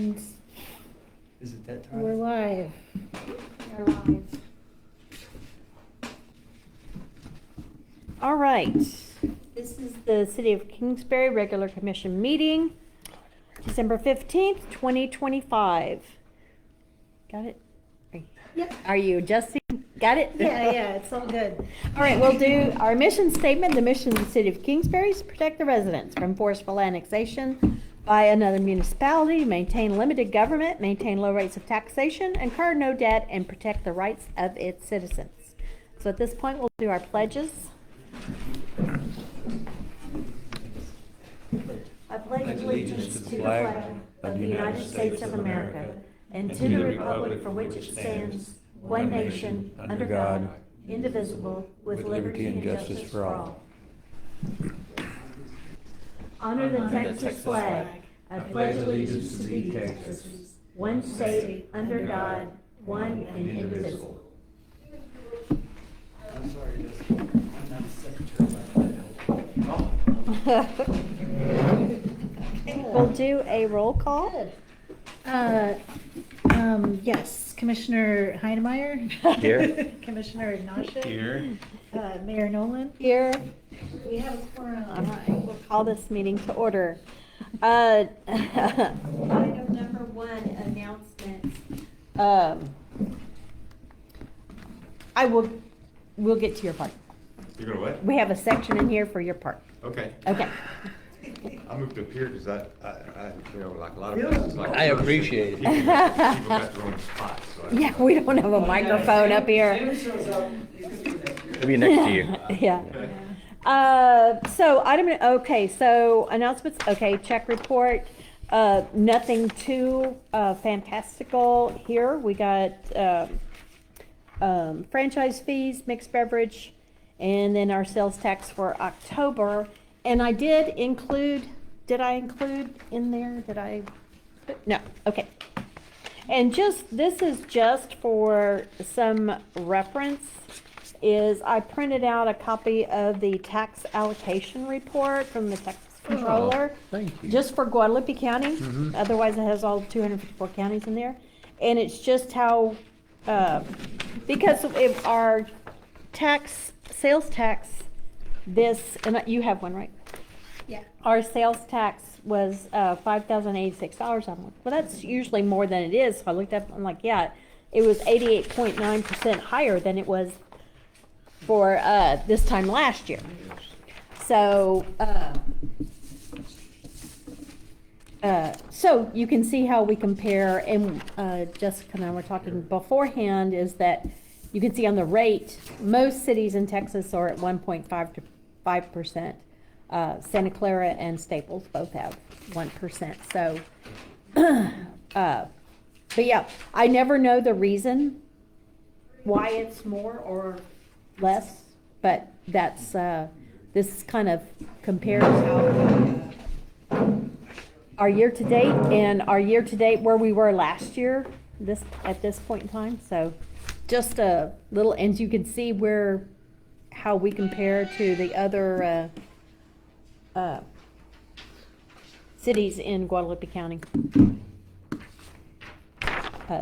And Is it that time? we're live. You're live. All right. This is the City of Kingsbury Regular Commission meeting, December 15th, 2025. Got it? Yep. Are you adjusting? Got it? Yeah, it's all good. All right, we'll do our mission statement. The mission of the City of Kingsbury is to protect the residents from forceful annexation by another municipality, maintain limited government, maintain low rates of taxation, incur no debt, and protect the rights of its citizens. So at this point, we'll do our pledges. I pledge allegiance to the flag of the United States of America and to the republic for which it stands, one nation, under God, indivisible, with liberty and justice for all. Honor the Texas flag. I pledge allegiance to thee, Texas, one state, under God, one and indivisible. I'm sorry, I'm not the secretary. We'll do a roll call. Yes, Commissioner Heinemeier. Here. Commissioner Nasha. Here. Mayor Nolan. Here, We have a quorum. we'll call this meeting to order. Item number 1, announcements. We'll get to your part. You're gonna what? We have a section in here for your part. Okay. Okay. I moved up here because I, like a lot of places, like. I appreciate it. People got their own spots, so I- Yeah, we don't have a microphone up here. It'll be next to you. Yeah. So so announcements, okay, check report. Nothing too fantastical here. We got franchise fees, mixed beverage, and then our sales tax for October. And I did I include in there, no, okay. And this is just for some reference, is I printed out a copy of the tax allocation report from the Texas Controller. Thank you. Just for Guadalupe County. Otherwise it has all 254 counties in there. And it's just how, because if our sales tax, and you have one, right? Yeah. Our sales tax was $5,086. I'm like, well, that's usually more than it is. So I looked up, I'm like, yeah, it was 88.9% higher than it was for this time last year. So, so you can see how we compare, and Jessica and I were talking beforehand, is that you can see on the rate, most cities in Texas are at 1.5 to 5%. Santa Clara and Staples both have 1%. So, but yeah, I never know the reason why it's more or less, but that's, this kind of compares how our year-to-date and our year-to-date where we were last year, at this point in time. So just a little, and you can see how we compare to the other cities in Guadalupe County.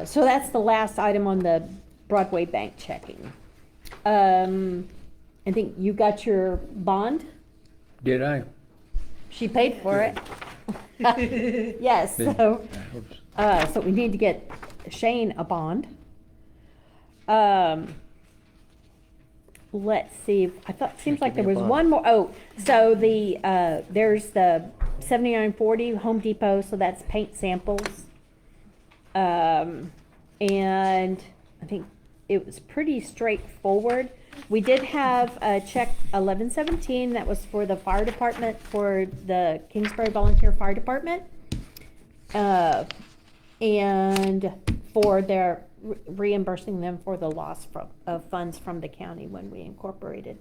So that's the last item on the Broadway bank checking. I think you got your bond. Did I? She paid for it. Yes, so we need to get Shane a bond. Let's see, seems like there was one more. Oh, so there's the 7940 Home Depot, so that's paint samples. And I think it was pretty straightforward. We did have a check 1117 that was for the fire department, for the Kingsbury Volunteer Fire Department. And for their reimbursing them for the loss of funds from the county when we incorporated.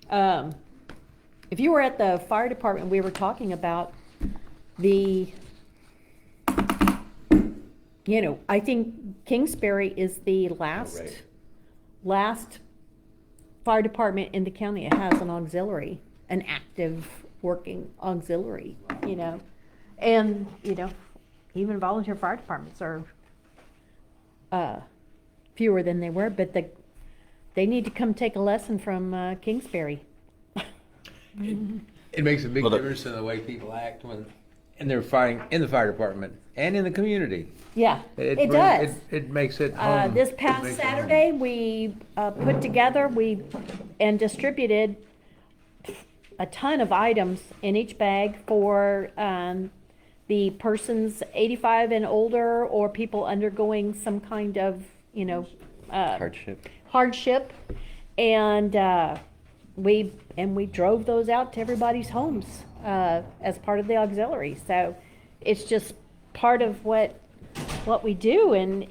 If you were at the fire department, we were talking about I think Kingsbury is the last fire department in the county that has an auxiliary, an active working auxiliary, and even volunteer fire departments are fewer than they were, but they need to come take a lesson from Kingsbury. It makes a big Well, the- difference in the way people act and they're fighting in the fire department and in the community. Yeah, it brings- does. It makes it home. This It past makes it home. Saturday, we put together, and distributed a ton of items in each bag for the persons 85 and older, or people undergoing some kind of, hardship. And we drove those out to everybody's homes as part of the auxiliary. So it's just part of what we do, and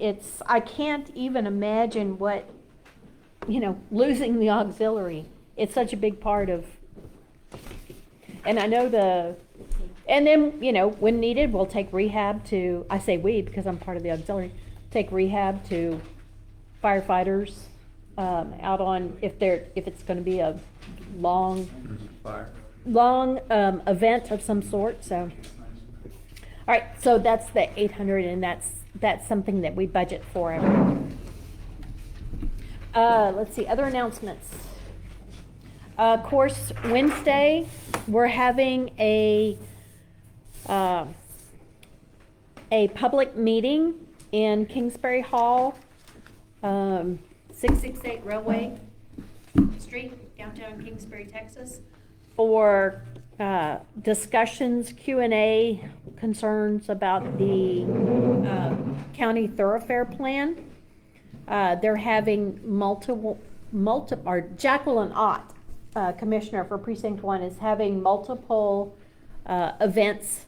I can't even imagine what, losing the auxiliary. It's such a big part of, and I know and then, when needed, we'll take rehab to, I say we because I'm part of the auxiliary, take rehab to firefighters out on, if it's going to be a long Fire. event of some sort. So, all right, so that's the 800, and that's something that we budget for every year. Let's see, other announcements. Of course, Wednesday we're having a public meeting in Kingsbury Hall, 668 Railway Street, downtown Kingsbury, Texas, for discussions, Q&A, concerns about the county thoroughfare plan. They're having or Jacqueline Ott, Commissioner for Precinct 1, is having multiple events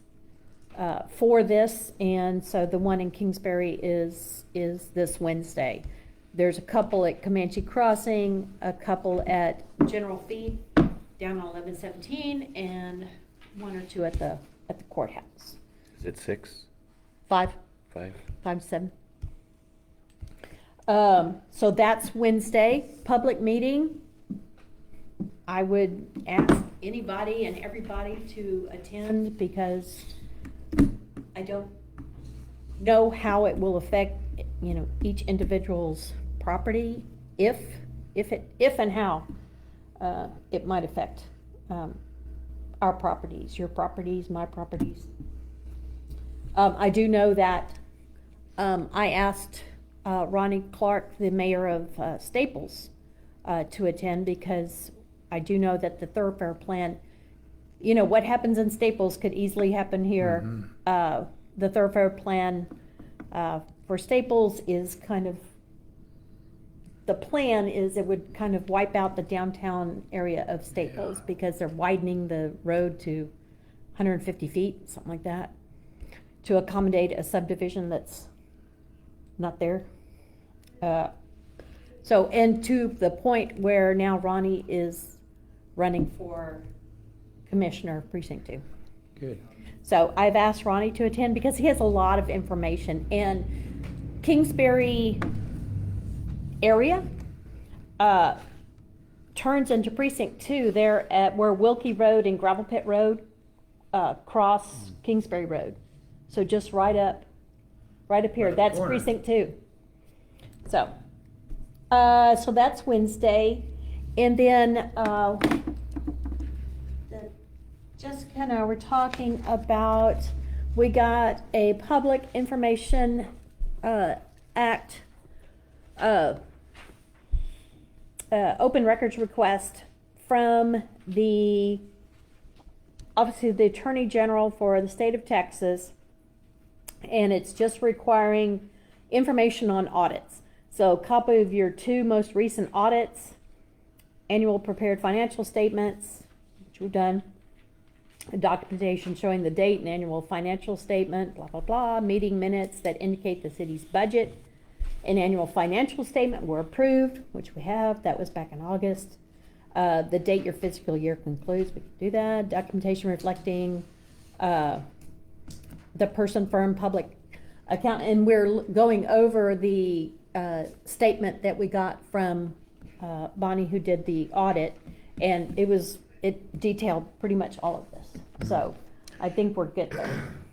for this, and so the one in Kingsbury is this Wednesday. There's a couple at Comanche Crossing, a couple at General Feed down on 1117, and one or two at the courthouse. Is it 6? 5 to 7. So that's Wednesday, public meeting. I would ask anybody and everybody to attend, because I don't know how it will affect, each individual's property, if and how it might affect our properties, your properties, my properties. I do know that I asked Ronnie Clark, the mayor of Staples, to attend, because I do know that the thoroughfare plan, what happens in Staples could easily happen here. Mm-hmm. The thoroughfare plan for Staples is the plan is it would kind of wipe out the downtown area of Staples, because they're widening the road to 150 feet, something like that, to accommodate a subdivision that's not there. So, and to the point where now Ronnie is running for Commissioner of Precinct 2. Good. So I've asked Ronnie to attend because he has a lot of information. And Kingsbury area turns into Precinct 2 there at where Wilkie Road and Gravel Pit Road cross Kingsbury Road. So just right up here. Right That's corner. Precinct 2. So that's Wednesday. And then Jessica and I were talking about, we got a Public Information Act open records request from obviously the Attorney General for the state of Texas, and it's just requiring information on audits. So a copy of your 2 most recent audits, annual prepared financial statements, which we've done, documentation showing the date and annual financial statement, blah, blah, blah, meeting minutes that indicate the city's budget, an annual financial statement were approved, which we have, that was back in August. The date your fiscal year concludes, we can do that. Documentation reflecting the person, firm, public account, and we're going over the statement that we got from Bonnie, who did the audit, and it detailed pretty much all of this. So I think we're good there.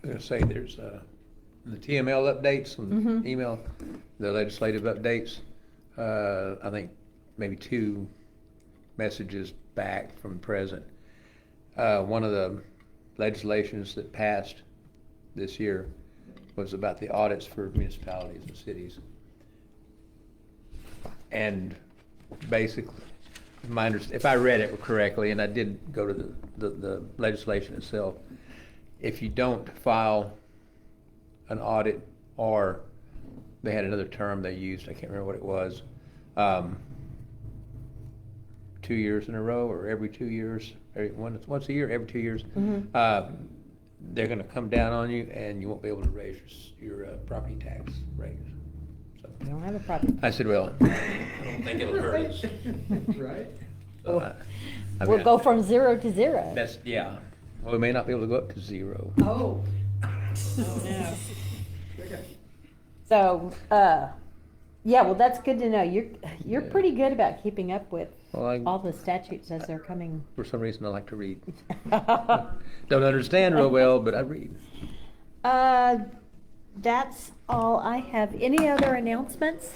I'm gonna say there's the TML updates, on Mhm. email, the legislative updates, I think maybe 2 messages back from the president. One of the legislations that passed this year was about the audits for municipalities and cities. And basically, if I read it correctly, and I did go to the legislation itself, if you don't file an audit, or they had another term they used, I can't remember what it was, 2 years in a row, or every 2 years, once a year, every 2 years, Mhm. they're gonna come down on you, and you won't be able to raise your property tax rate. So I don't have a problem. I said, well, I don't think it'll hurt us. Right? So I We'll mean, go from 0 to 0. That's, yeah. Well, we may not be able to go up to 0. Oh. no. So, yeah, well, that's good to know. You're pretty good about keeping up with Well, all the statutes as they're coming. for some reason, I like to read. Don't understand real well, but I read. That's all I have. Any other announcements?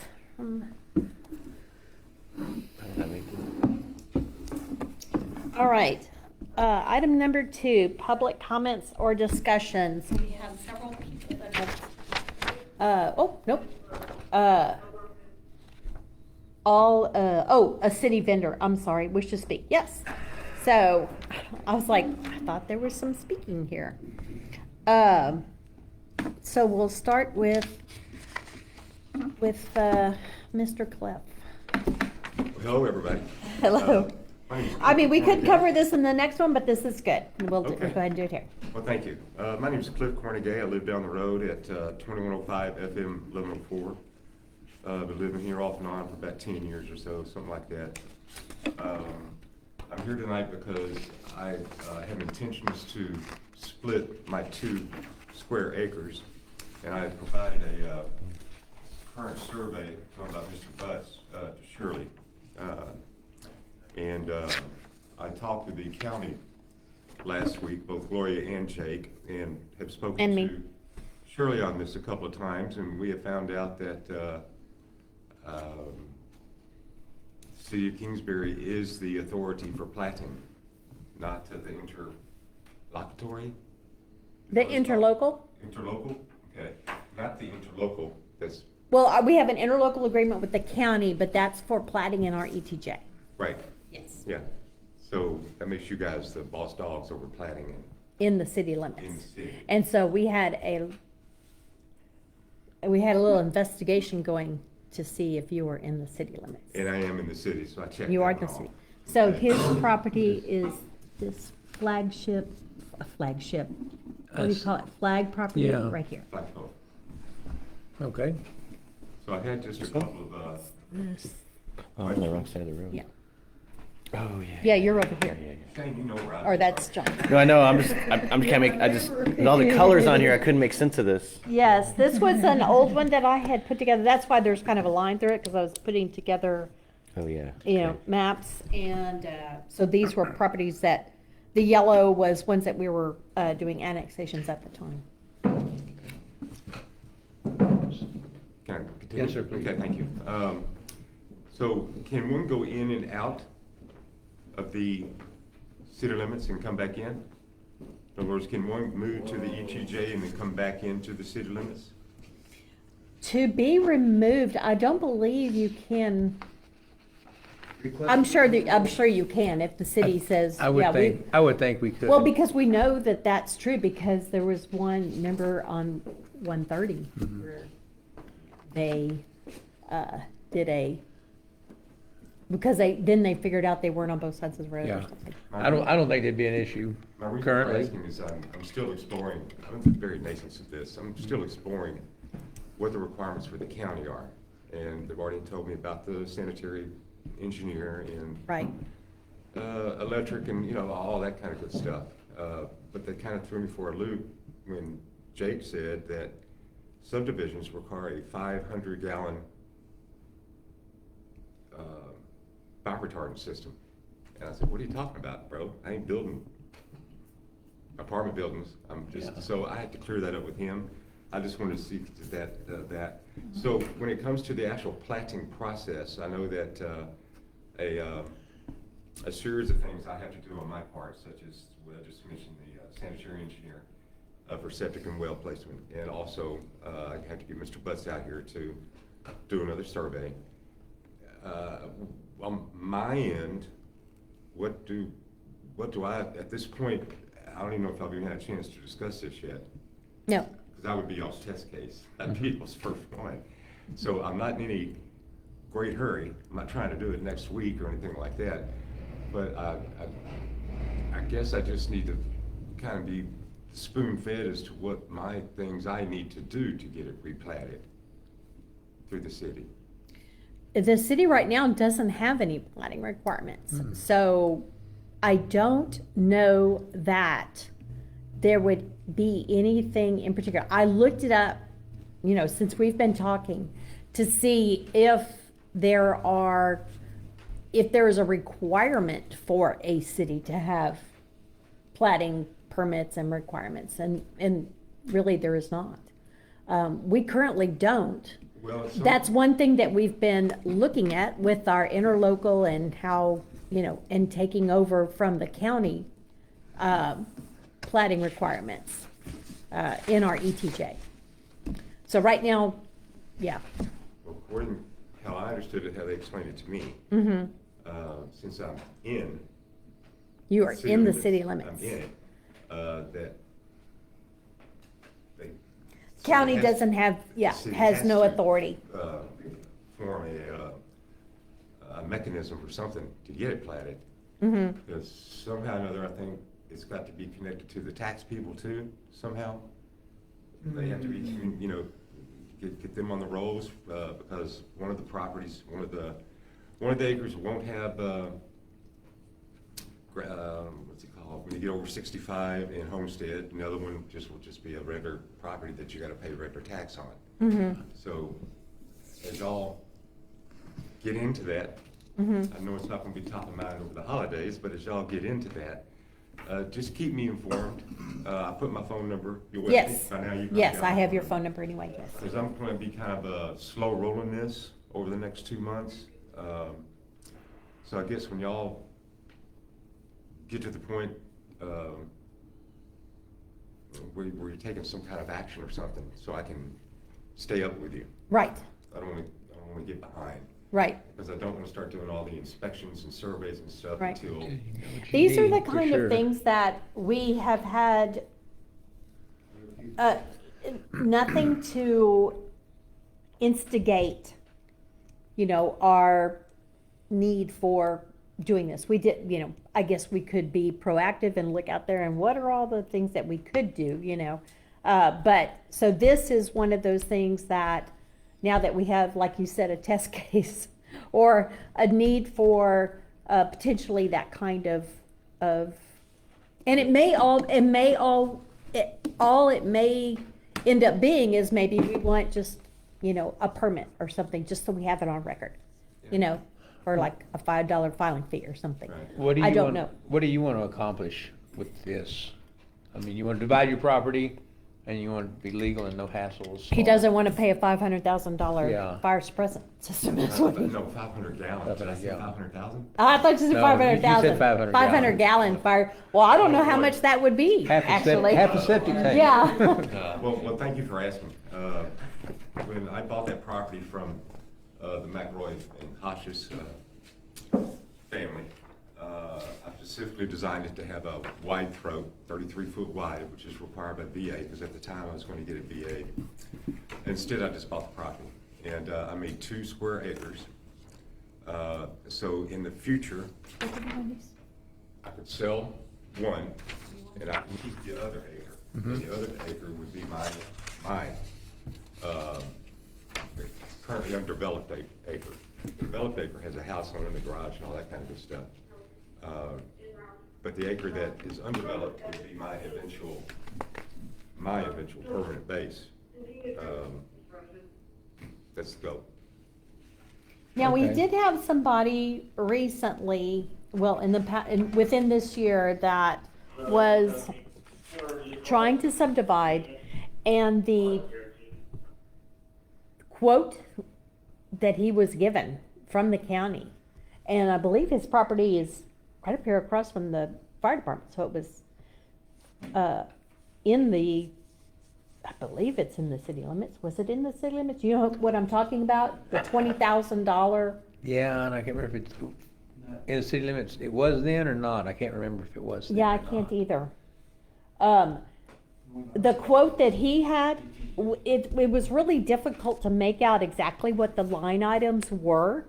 All right. Item number 2, public comments or discussions. We have several people that have, oh, nope. A city vendor, I'm sorry, wish to speak. Yes. So I was like, I thought there was some speaking here. So we'll start with Mr. Clef. Hello, everybody. Hello. My name's I mean, we Cliff could cover Cornegay. this in the next one, but this is good. We'll Okay. go ahead and do it here. Well, thank you. My name is Cliff Cornegay. I live down the road at 2105 FM 1104. Been living here off and on for about 10 years or so, something like that. I'm here tonight because I have intentions to split my 2 square acres, and I have provided a current survey talking about Mr. Butts to Shirley. And I talked to the county last week, both Gloria and Jake, and have spoken And me. to Shirley on this a couple of times, and we have found out that City of Kingsbury is the authority for platting, not the interlocutory. The interlocal? Interlocal, okay, not the interlocal, that's, Well, we have an interlocal agreement with the county, but that's for plating in our ETJ. right, Yes. yeah. So that makes you guys the boss dogs over platting In the city in the limits. city. And so we had a little investigation going to see if you were in the city limits. And I am in the city, so I checked. You are that the off. city. So Okay. his property is this flagship, what do you call it? Flag property? Yeah. Right here. Flagpole. Okay. So I had just a couple of, Oh, on the wrong side of the road. Yeah. Oh, yeah. Yeah, you're over here. Shane, you know where I. Or that's John. No, I know, I'm can't make, with all the colors on here, I couldn't make sense of this. Yes, this was an old one that I had put together. That's why there's kind of a line through it, because I was putting together, Oh, yeah. maps. And so these were properties that, the yellow was ones that we were doing annexations at the time. Can I continue? Yes, sir, please. Okay, thank you. So can one go in and out of the city limits and come back in? In other words, can one move to the ETJ and then come back into the city limits? To be removed, I don't believe you can, I'm sure you can if the city says, I would yeah, think we could. well, because we know that that's true, because there was one member on 130 where they did because they figured out they weren't on both sides of the road or Yeah. something. I don't think it'd be an issue My reason for currently. asking is I'm still exploring, I'm in the very nascence of this, I'm still exploring what the requirements for the county are. And they've already told me about the sanitary engineer and Right. electric and, all that kind of good stuff. But they kind of threw me for a loop when Jake said that subdivisions require a 500-gallon fire retardant system. And I said, what are you talking about, bro? I ain't building apartment buildings. I'm just, Yeah. so I had to clear that up with him. I just wanted to see that. So when it comes to the actual platting process, I know that a series of things I have to do on my part, such as what I just mentioned, the sanitary engineer for septic and well placement, and also I have to get Mr. Butts out here to do another survey. On my end, what do I, at this point, I don't even know if I've even had a chance to discuss this yet. No. Because that would be y'all's test case. That'd be y'all's first one. So I'm not in any great hurry. I'm not trying to do it next week or anything like that. But I guess I just need to kind of be spoon-fed as to what my things I need to do to get it replatted through the city. The city right now doesn't have any planning requirements. So I don't know that there would be anything in particular. I looked it up, since we've been talking, to see if there is a requirement for a city to have platting permits and requirements, and really there is not. We currently don't. Well, That's one thing that we've been looking at with our interlocal and how, and taking over from the county platting requirements in our ETJ. So right now, yeah. according how I understood it, how they explained it to me, since I'm in. You are in the city I'm limits. in it, that they. County has- doesn't have, city has no to, authority. Form a mechanism or something to get it platted. Because somehow or another, I think it's got to be connected to the tax people too, somehow. They have to be, get them on the rolls, because one of the properties, one of the acres won't have, what's it called, when you get over 65 in homestead, another one will just be a regular property that you gotta pay regular tax on. So, as y'all get into that, I know it's not gonna be top of mind over the holidays, but as y'all get into that, just keep me informed. I put my phone number. Yes, By now you've yes, got I my have your number. phone number anyway, yes. Because I'm going to be kind of slow rolling this over the next 2 months. So I guess when y'all get to the point where you're taking some kind of action or something, so I can stay up with you. Right, I don't want to get behind, right. because I don't want to start doing all the inspections and surveys and stuff Right. until. These are the for kind sure. of things that we have had, nothing to instigate, our need for doing this. We did, I guess we could be proactive and look out there and what are all the things that we could do, But, so this is one of those things that, now that we have, like you said, a test case or a need for potentially that kind of, and it may end up being is maybe we want just, a permit or something, just so we have it on record, or like a $5 filing fee or something. Right. What do you I don't want, know. what do you want to accomplish with this? I mean, you want to divide your property and you want to be legal and no hassles. He doesn't want to pay a $500,000 Yeah. fire suppressant system. That's what he- No, 500 gallons. Did I say 500,000? I thought you said No, you 500,000. said 500 500 gallon fire. Well, I don't know how much that would be, Half a actually. half a septic tank. Yeah. Well, thank you for asking. When I bought that property from the McRoy and Hotch's family, I specifically designed it to have a wide throat, 33-foot wide, which is required by VA, because at the time I was going to get a VA. Instead, I just bought the property, and I made 2 square acres. So in the future, I could sell one, and I can keep the other acre. And the other acre would be my currently undeveloped acre. The developed acre has a house on it, and a garage, and all that kind of good stuff. But the acre that is undeveloped would be my eventual permanent base. That's the goal. Now, we Okay. did have somebody recently, well, within this year, that was trying to subdivide, and the quote that he was given from the county. And I believe his property is right up here across from the fire department, so it was, in the, I believe it's in the city limits. Was it in the city limits? You know what I'm talking about? The $20,000? Yeah, and I can't remember if it's in the city limits, it was then or not, I can't remember if it was then Yeah, I or can't not. either. The quote that he had, it was really difficult to make out exactly what the line items were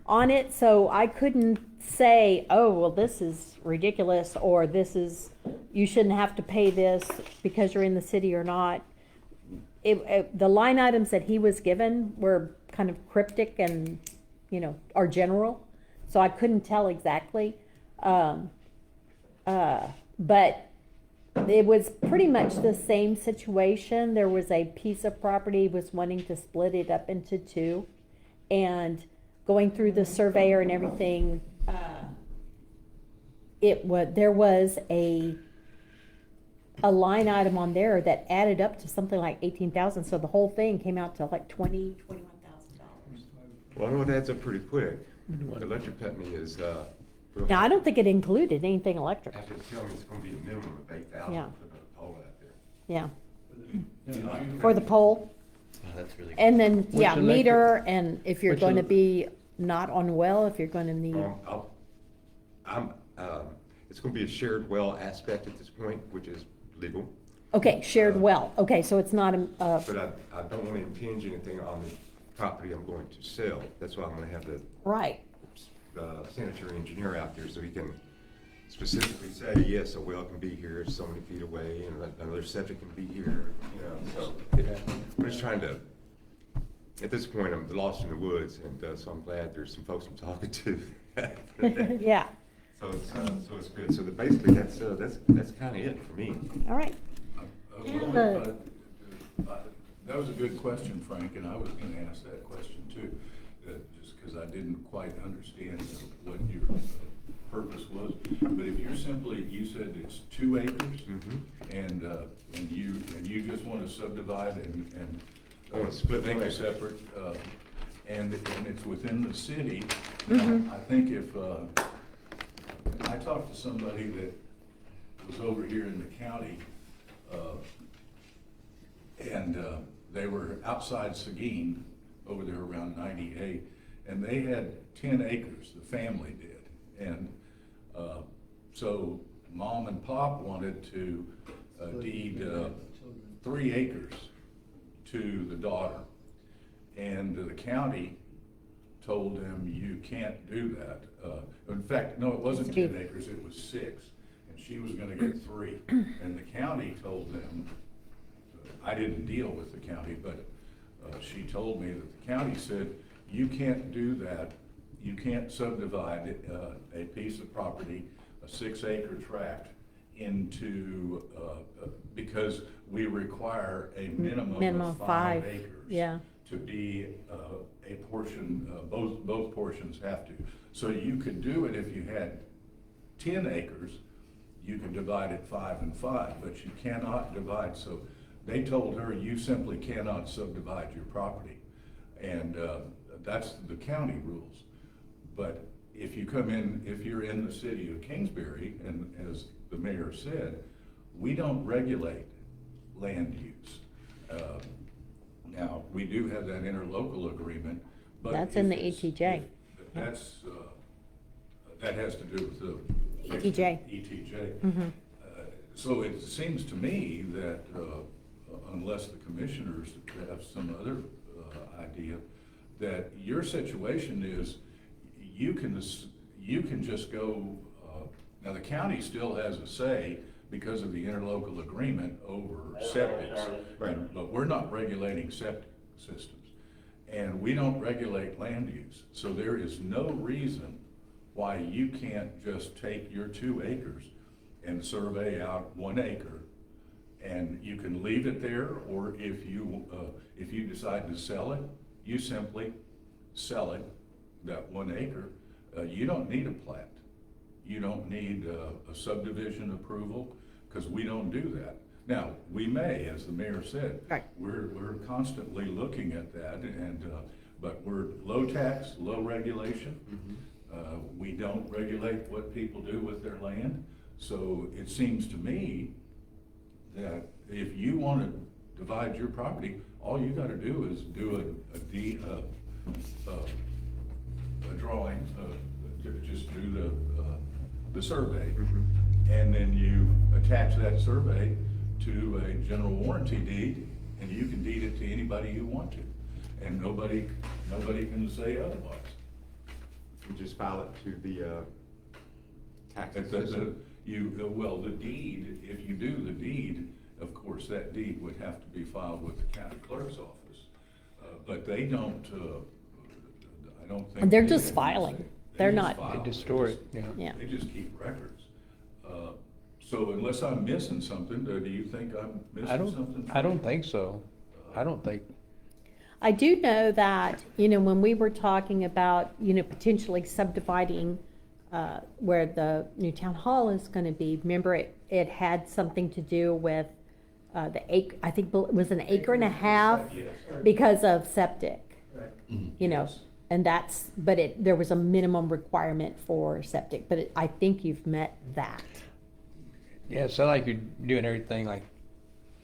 on it, so I couldn't say, oh, well, this is ridiculous, or this is, you shouldn't have to pay this because you're in the city or not. The line items that he was given were kind of cryptic and, are general, so I couldn't tell exactly. But it was pretty much the same situation. There was a piece of property, was wanting to split it up into two, and going through the surveyor and everything, there was a line item on there that added up to something like 18,000. So the whole thing came out to like $21,000. Well, I know it adds up pretty quick. The electric company is, Now I don't think it included anything electric. after telling me it's gonna be a minimum of 8,000 Yeah. for the pole out there. Yeah, for the pole, Oh, that's really. and then Which electric- meter, and if you're which going to el- be not on well, if you're going to need. It's gonna be a shared well aspect at this point, which is legal, Okay, shared well. Okay, so it's not but I don't wanna impinge anything on the property I'm going to sell. That's why I'm gonna have the right. sanitary engineer out there so he can specifically say, yes, a well can be here so many feet away, and another septic can be here, so. I'm just trying to, at this point, I'm lost in the woods, and so I'm glad there's some folks I'm talking to. Yeah. So it's good. So basically, that's kind of it for me. All right. That was a good question, Frank, and I was gonna ask that question too, just because I didn't quite understand what your purpose was. But if you're simply, you said it's 2 acres, and you just want to subdivide and I want to split make one it acre. separate, and it's within the city. Now, I think if, I talked to somebody that was over here in the county, and they were outside Seguin, over there around 98, and they had 10 acres, the family did. And so Mom and Pop wanted to deed 3 acres to the daughter. And the county told them, you can't do that. In fact, no, it wasn't 10 acres, it was 6, and she was gonna get 3. And the county told them, I didn't deal with the county, but she told me that the county said, you can't do that. You can't subdivide a piece of property, a 6-acre tract, into, because we require a minimum of 5 acres. Yeah. To be a portion, both portions have to. So you could do it if you had 10 acres, you could divide it 5 and 5, but you cannot divide. So they told her, you simply cannot subdivide your property. And that's the county rules. But if you come in, if you're in the city of Kingsbury, and as the mayor said, we don't regulate land use. Now, we do have that interlocal agreement, but. That's in if the it's- ETJ. That's, that has to do with the. ETJ. ETJ. So it seems to me that unless the commissioners have some other idea, that your situation is, you can just go, now the county still has a say because of the interlocal agreement over septics. Right. But we're not regulating septic systems, and we don't regulate land use. So there is no reason why you can't just take your 2 acres and survey out 1 acre, and you can leave it there, or if you decide to sell it, you simply sell it, that 1 acre. You don't need a plat. You don't need a subdivision approval, because we don't do that. Now, we may, as the mayor said. Right. We're constantly looking at that, and, but we're low tax, low regulation. We don't regulate what people do with their land, so it seems to me that if you want to divide your property, all you gotta do is do a drawing, just do the survey. And then you attach that survey to a general warranty deed, and you can deed it to anybody you want to. And nobody can say otherwise. You just file it to the tax Well, the deed, if you do the deed, of course, that deed would have to be filed with the county clerk's office. But they don't, I don't think. They're they just have to filing. say- They're just not- file. They just store it, yeah. Yeah. They just keep records. So unless I'm missing something, do you think I'm I missing something? I don't think so. I don't think, I do know that, when we were talking about, potentially subdividing where the new town hall is gonna be, remember it had something to do with the acre, I think it was an acre and a half Yes. because of septic, Mhm. and there was a minimum requirement for septic, but I think you've met that. yeah, it sounds like you're doing everything like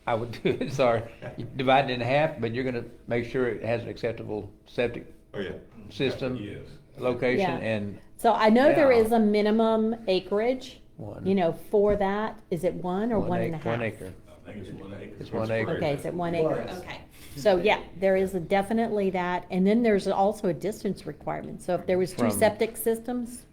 I would do it, sorry. You're dividing it in half, but you're gonna make sure it has an acceptable septic Oh, yeah. system, Yes. location, Yeah. and So I know there Yeah. is a minimum acreage, one. for that. Is it one or one and a half? 1 acre. I think it's 1 acre. It's 1 acre. Okay, is it 1 acre? Was. Okay. So, yeah, there is definitely that. And then there's also a distance requirement. So if there was two From- septic systems,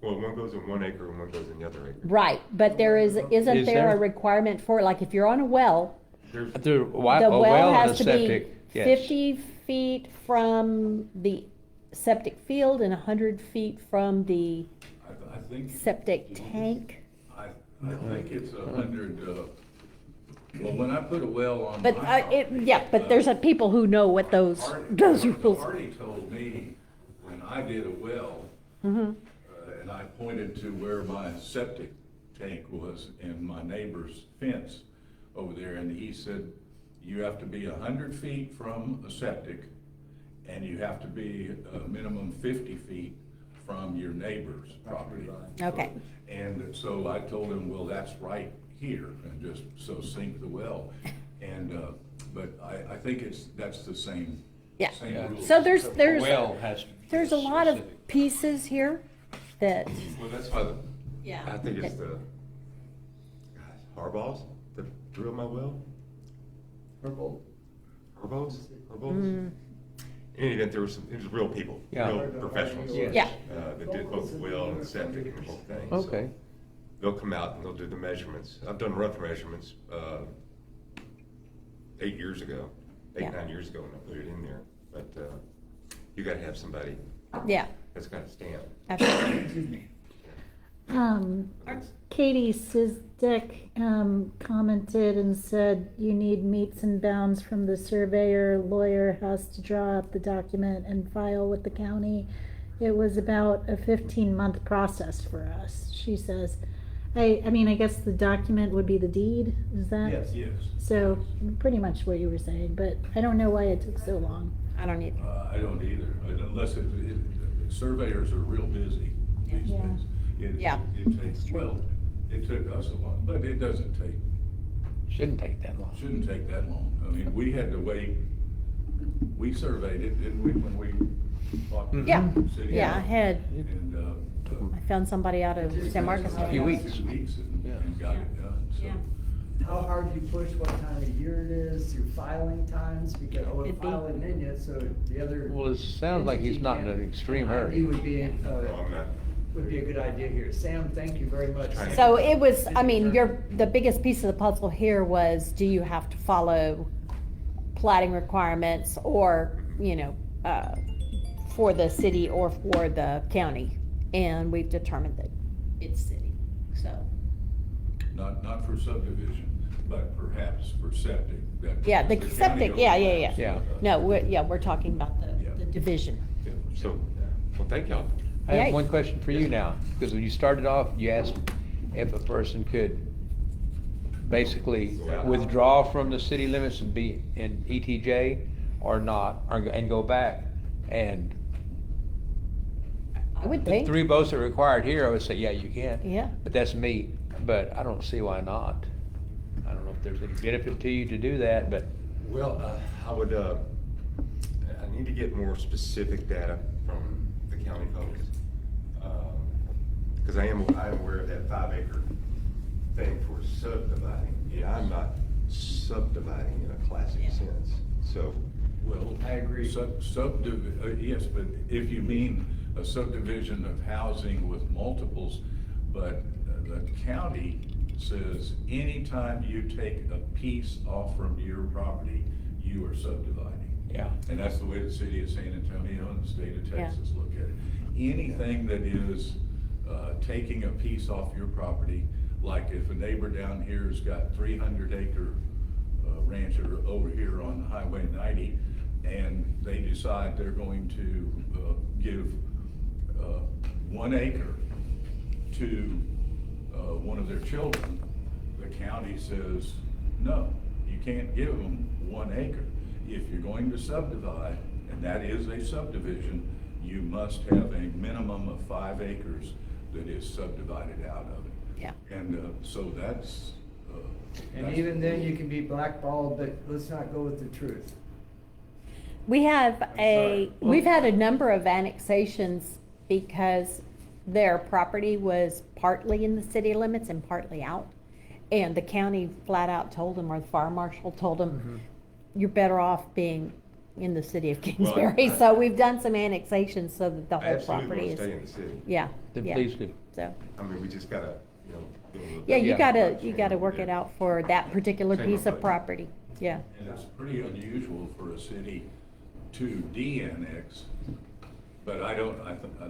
Well, one goes in 1 acre and one goes in the other acre. right, but isn't Is there there? a requirement for, like, if you're on a well, There's, The the well well and has a to be septic, yes. 50 feet from the septic field and 100 feet from the I think. septic tank? I think it's 100, well, when I put a well on But, my property, but there's people who know what those rules. Artie told me when I did a well, Mhm. and I pointed to where my septic tank was in my neighbor's fence over there, and he said, you have to be 100 feet from a septic, and you have to be a minimum 50 feet from your neighbor's property. Okay. And so I told him, well, that's right here, and just so sink the well. And, but I think that's the same. Yeah. Same Yeah. rules. So there's, Well has to be there's a lot of specific. pieces here that, well, that's why I Yeah. think it's the Harbaugh's that drilled my well. Harbaugh's? Mm. In any event, it was real people, Yeah. real professionals. Yeah. That did both the well and the septic and the whole thing. So Okay. They'll come out and they'll do the measurements. I've done rough measurements, 8 years ago, Yeah. 9 years ago when I put it in there. But, you gotta have somebody yeah, that's got a stamp. absolutely. Katie Sizdick commented and said you need meets and bounds from the surveyor. Lawyer has to draw up the document and file with the county. It was about a 15-month process for us, she says. I mean, I guess the document would be the deed, is that? Yes. So, pretty much what you were saying, but I don't know why it took so long. I don't need, I don't either, unless surveyors are real busy these Yeah. days. Yeah. It takes, well, it took us a while, but it doesn't take, Shouldn't take that long. shouldn't take that long. I mean, we had to wait, we surveyed it, didn't we, when we bought the yeah, city? yeah, I had, And, I found somebody out of San Marcos. A few weeks. 2 weeks Yeah. and got it done, so. Yeah. How hard do you push, what time of year it is, your filing times, because, we're It'd be- filing in yet, so the other. Well, it sounds like he's not in an extreme He hurry. would be, No, I'm not. would be a good idea here. Sam, thank you very much. So it was, I mean, the biggest piece of the puzzle here was, do you have to follow plating requirements or, for the city or for the county? And we've determined that it's city, so. Not for subdivision, but perhaps for septic. that- Yeah, the county septic, yeah. overlaps Yeah. with us. No, we're talking about the division. Yeah. So, well, thank y'all. I Yeah. have one question for you now, because when you started off, you asked if a person could basically withdraw from the city limits and be in ETJ or not, and go back. And I would the think. 3 votes that are required here, I would say, yeah, you can. Yeah. But that's me, but I don't see why not. I don't know if there's any benefit to you to do that, but Well, I would, I need to get more specific data from the county folks. Because I am aware of that 5-acre thing for subdividing. Yeah, I'm not subdividing in a classic sense, so. Well, I agree. Yes, but if you mean a subdivision of housing with multiples, but the county says anytime you take a piece off from your property, you are subdividing. yeah. And that's the way the city of San Antonio and the state of Yeah. Texas look at it. Anything that is taking a piece off your property, like if a neighbor down here's got 300-acre ranch over here on Highway 90, and they decide they're going to give 1 acre to one of their children, the county says, no, you can't give them 1 acre. If you're going to subdivide, and that is a subdivision, you must have a minimum of 5 acres that is subdivided out of it. Yeah. And so that's. And even then, you can be blackballed, but let's not go with the truth. We have sorry. we've had a number of annexations because their property was partly in the city limits and partly out. And the county flat out told them, or the fire marshal told them, you're better off being in the city of Kingsbury. I- So we've done some annexations so that the I whole absolutely property want to is. stay in the city. Yeah, Then yeah. please do. So, I mean, we just gotta, you know. do a little yeah, bit you of gotta change work there. it out for that particular Same piece of budget. property. Yeah. And it's pretty unusual for a city to de-annex, but I don't,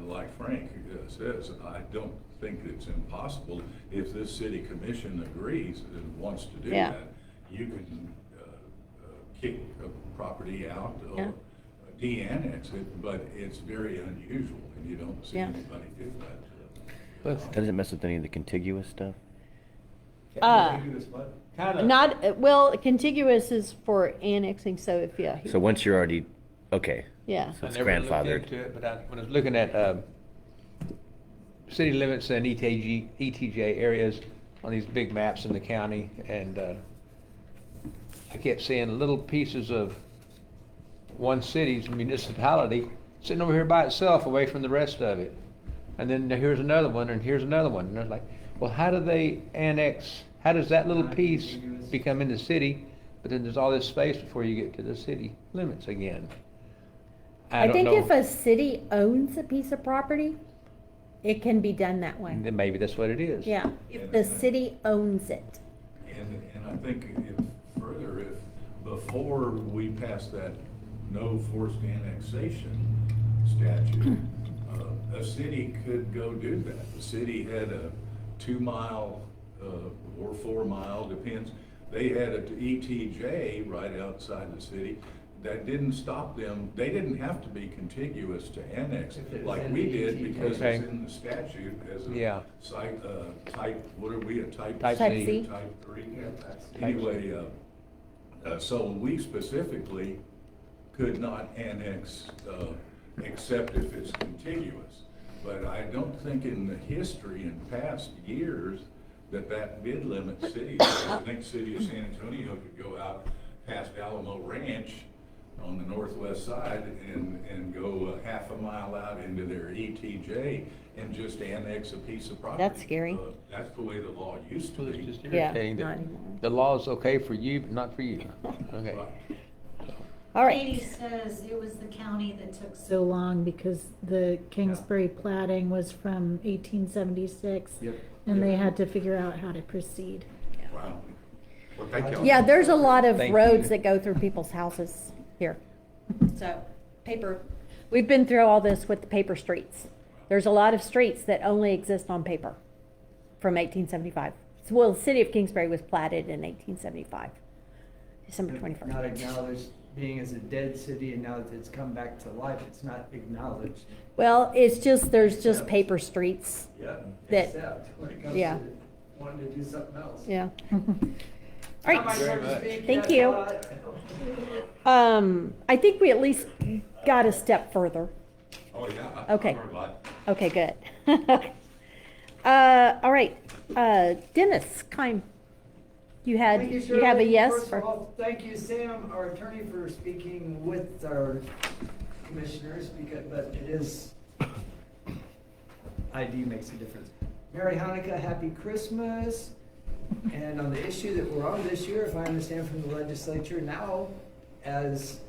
like Frank says, I don't think it's impossible. If this city commission agrees and wants to do Yeah. that, you can kick a property out Yeah. or de-annex it, but it's very unusual, and you don't see Yeah. anybody do that. Does it mess with any of the contiguous stuff? Kinda. Not, well, contiguous is for annexing, so if, yeah. So once you're already, okay. Yeah. So it's I never looked grandfathered. into it, but when I was looking at city limits and ETJ areas on these big maps in the county, and I kept seeing little pieces of one city's municipality sitting over here by itself away from the rest of it. And then here's another one, and here's another one. And I was like, well, how do they annex? How does that little piece become in the city? But then there's all this space before you get to the city limits again. I don't think know. if a city owns a piece of property, it can be done that way. Then maybe that's what it is. Yeah, if the city owns it. And I think if before we pass that no forced annexation statute, a city could go do that. The city had a 2-mile or 4-mile, depends. They had a ETJ right outside the city. That didn't stop them. They didn't have to be contiguous to annex If it was like in we the did ETJ. because Okay. it's in the statute as a Yeah. site, type, what are we, a type? Type Type C. C. Type 3? Yeah, that's- Anyway, so we specifically could not annex, except if it's contiguous. But I don't think in the history in past years that did limit cities. I think city of San Antonio could go out past Alamo Ranch on the northwest side and go half a mile out into their ETJ and just annex a piece of property. That's scary. That's the way the law used to Well, it's be. just Yeah, irritating not that anymore. the law is okay for you, but not for you. Okay. Right. All Katie right. says it was the county that took so long because the Kingsbury platting was from 1876. Yep. And they had to figure out how to proceed. Wow. Well, thank y'all. Yeah, there's a lot of Thank roads you. that go through people's houses here. So, we've been through all this with the paper streets. There's a lot of streets that only exist on paper from 1875. Well, the city of Kingsbury was platted in 1875, December 21st. Not acknowledged being as a dead city, and now that it's come back to life, it's not acknowledged. Well, it's just, there's just paper streets Yeah. that, Except when it comes yeah. to wanted to do something else. Yeah. All right. Not my turn to much. speak Thank yet, you. but- I think we at least got a step further. Oh, yeah. Okay. I learned a lot. Okay, good. All right, Dennis, you have a Shirley. yes First for? of all, thank you, Sam, our attorney, for speaking with our commissioners, but it is, ID makes a difference. Merry Hanukkah, Happy Christmas. And on the issue that we're on this year, if I understand from the legislature now, as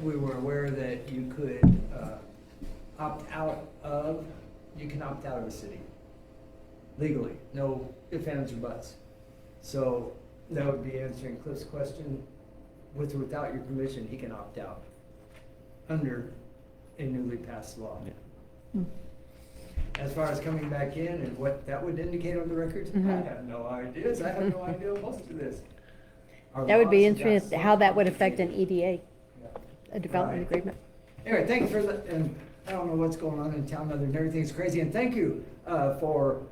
we were aware that you could you can opt out of a city legally, no ifs, ands, or buts. So that would be answering Cliff's question. With or without your permission, he can opt out under a newly passed law. Yeah. As far as coming back in and what that would indicate on the records, I Mhm. have no ideas. I have no idea most of this. Our That would be laws have got interesting, so how that would affect an complicated. EDA, Yeah. a development Right. agreement. Anyway, thank you for that, and I don't know what's going on in town other than everything's crazy, and thank you for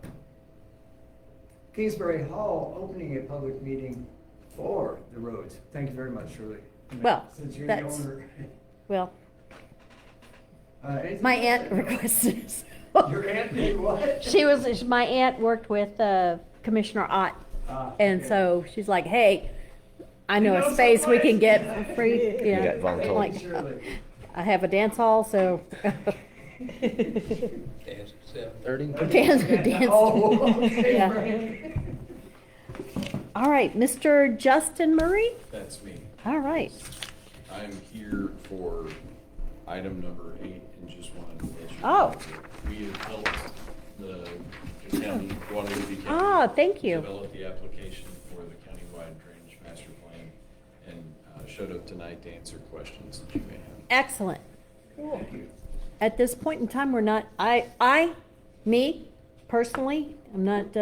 Kingsbury Hall opening a public meeting for the roads. Thank you very much, Shirley. Well, Since you're the that's- owner. Well, Anything my else? aunt requested this. Your aunt did what? My aunt worked with Commissioner Ott, Ah, and okay. so she's like, hey, I know You a know space we can someplace? get for free, got yeah. voluntold. Like, Shirley. I have a dance hall, so. Dance at 7:30? Dance. Oh, okay, Yeah. Frank. All right, Mr. Justin Murray? That's me. All right. I'm here for item number 8 and just wanted to let you know Oh. that we have helped the county, Guadalupe County. Ah, thank you. Develop the application for the countywide drainage master plan and showed up tonight to answer questions that you may have. Excellent. Thank you. At this point in time, we're not, me, personally, I'm not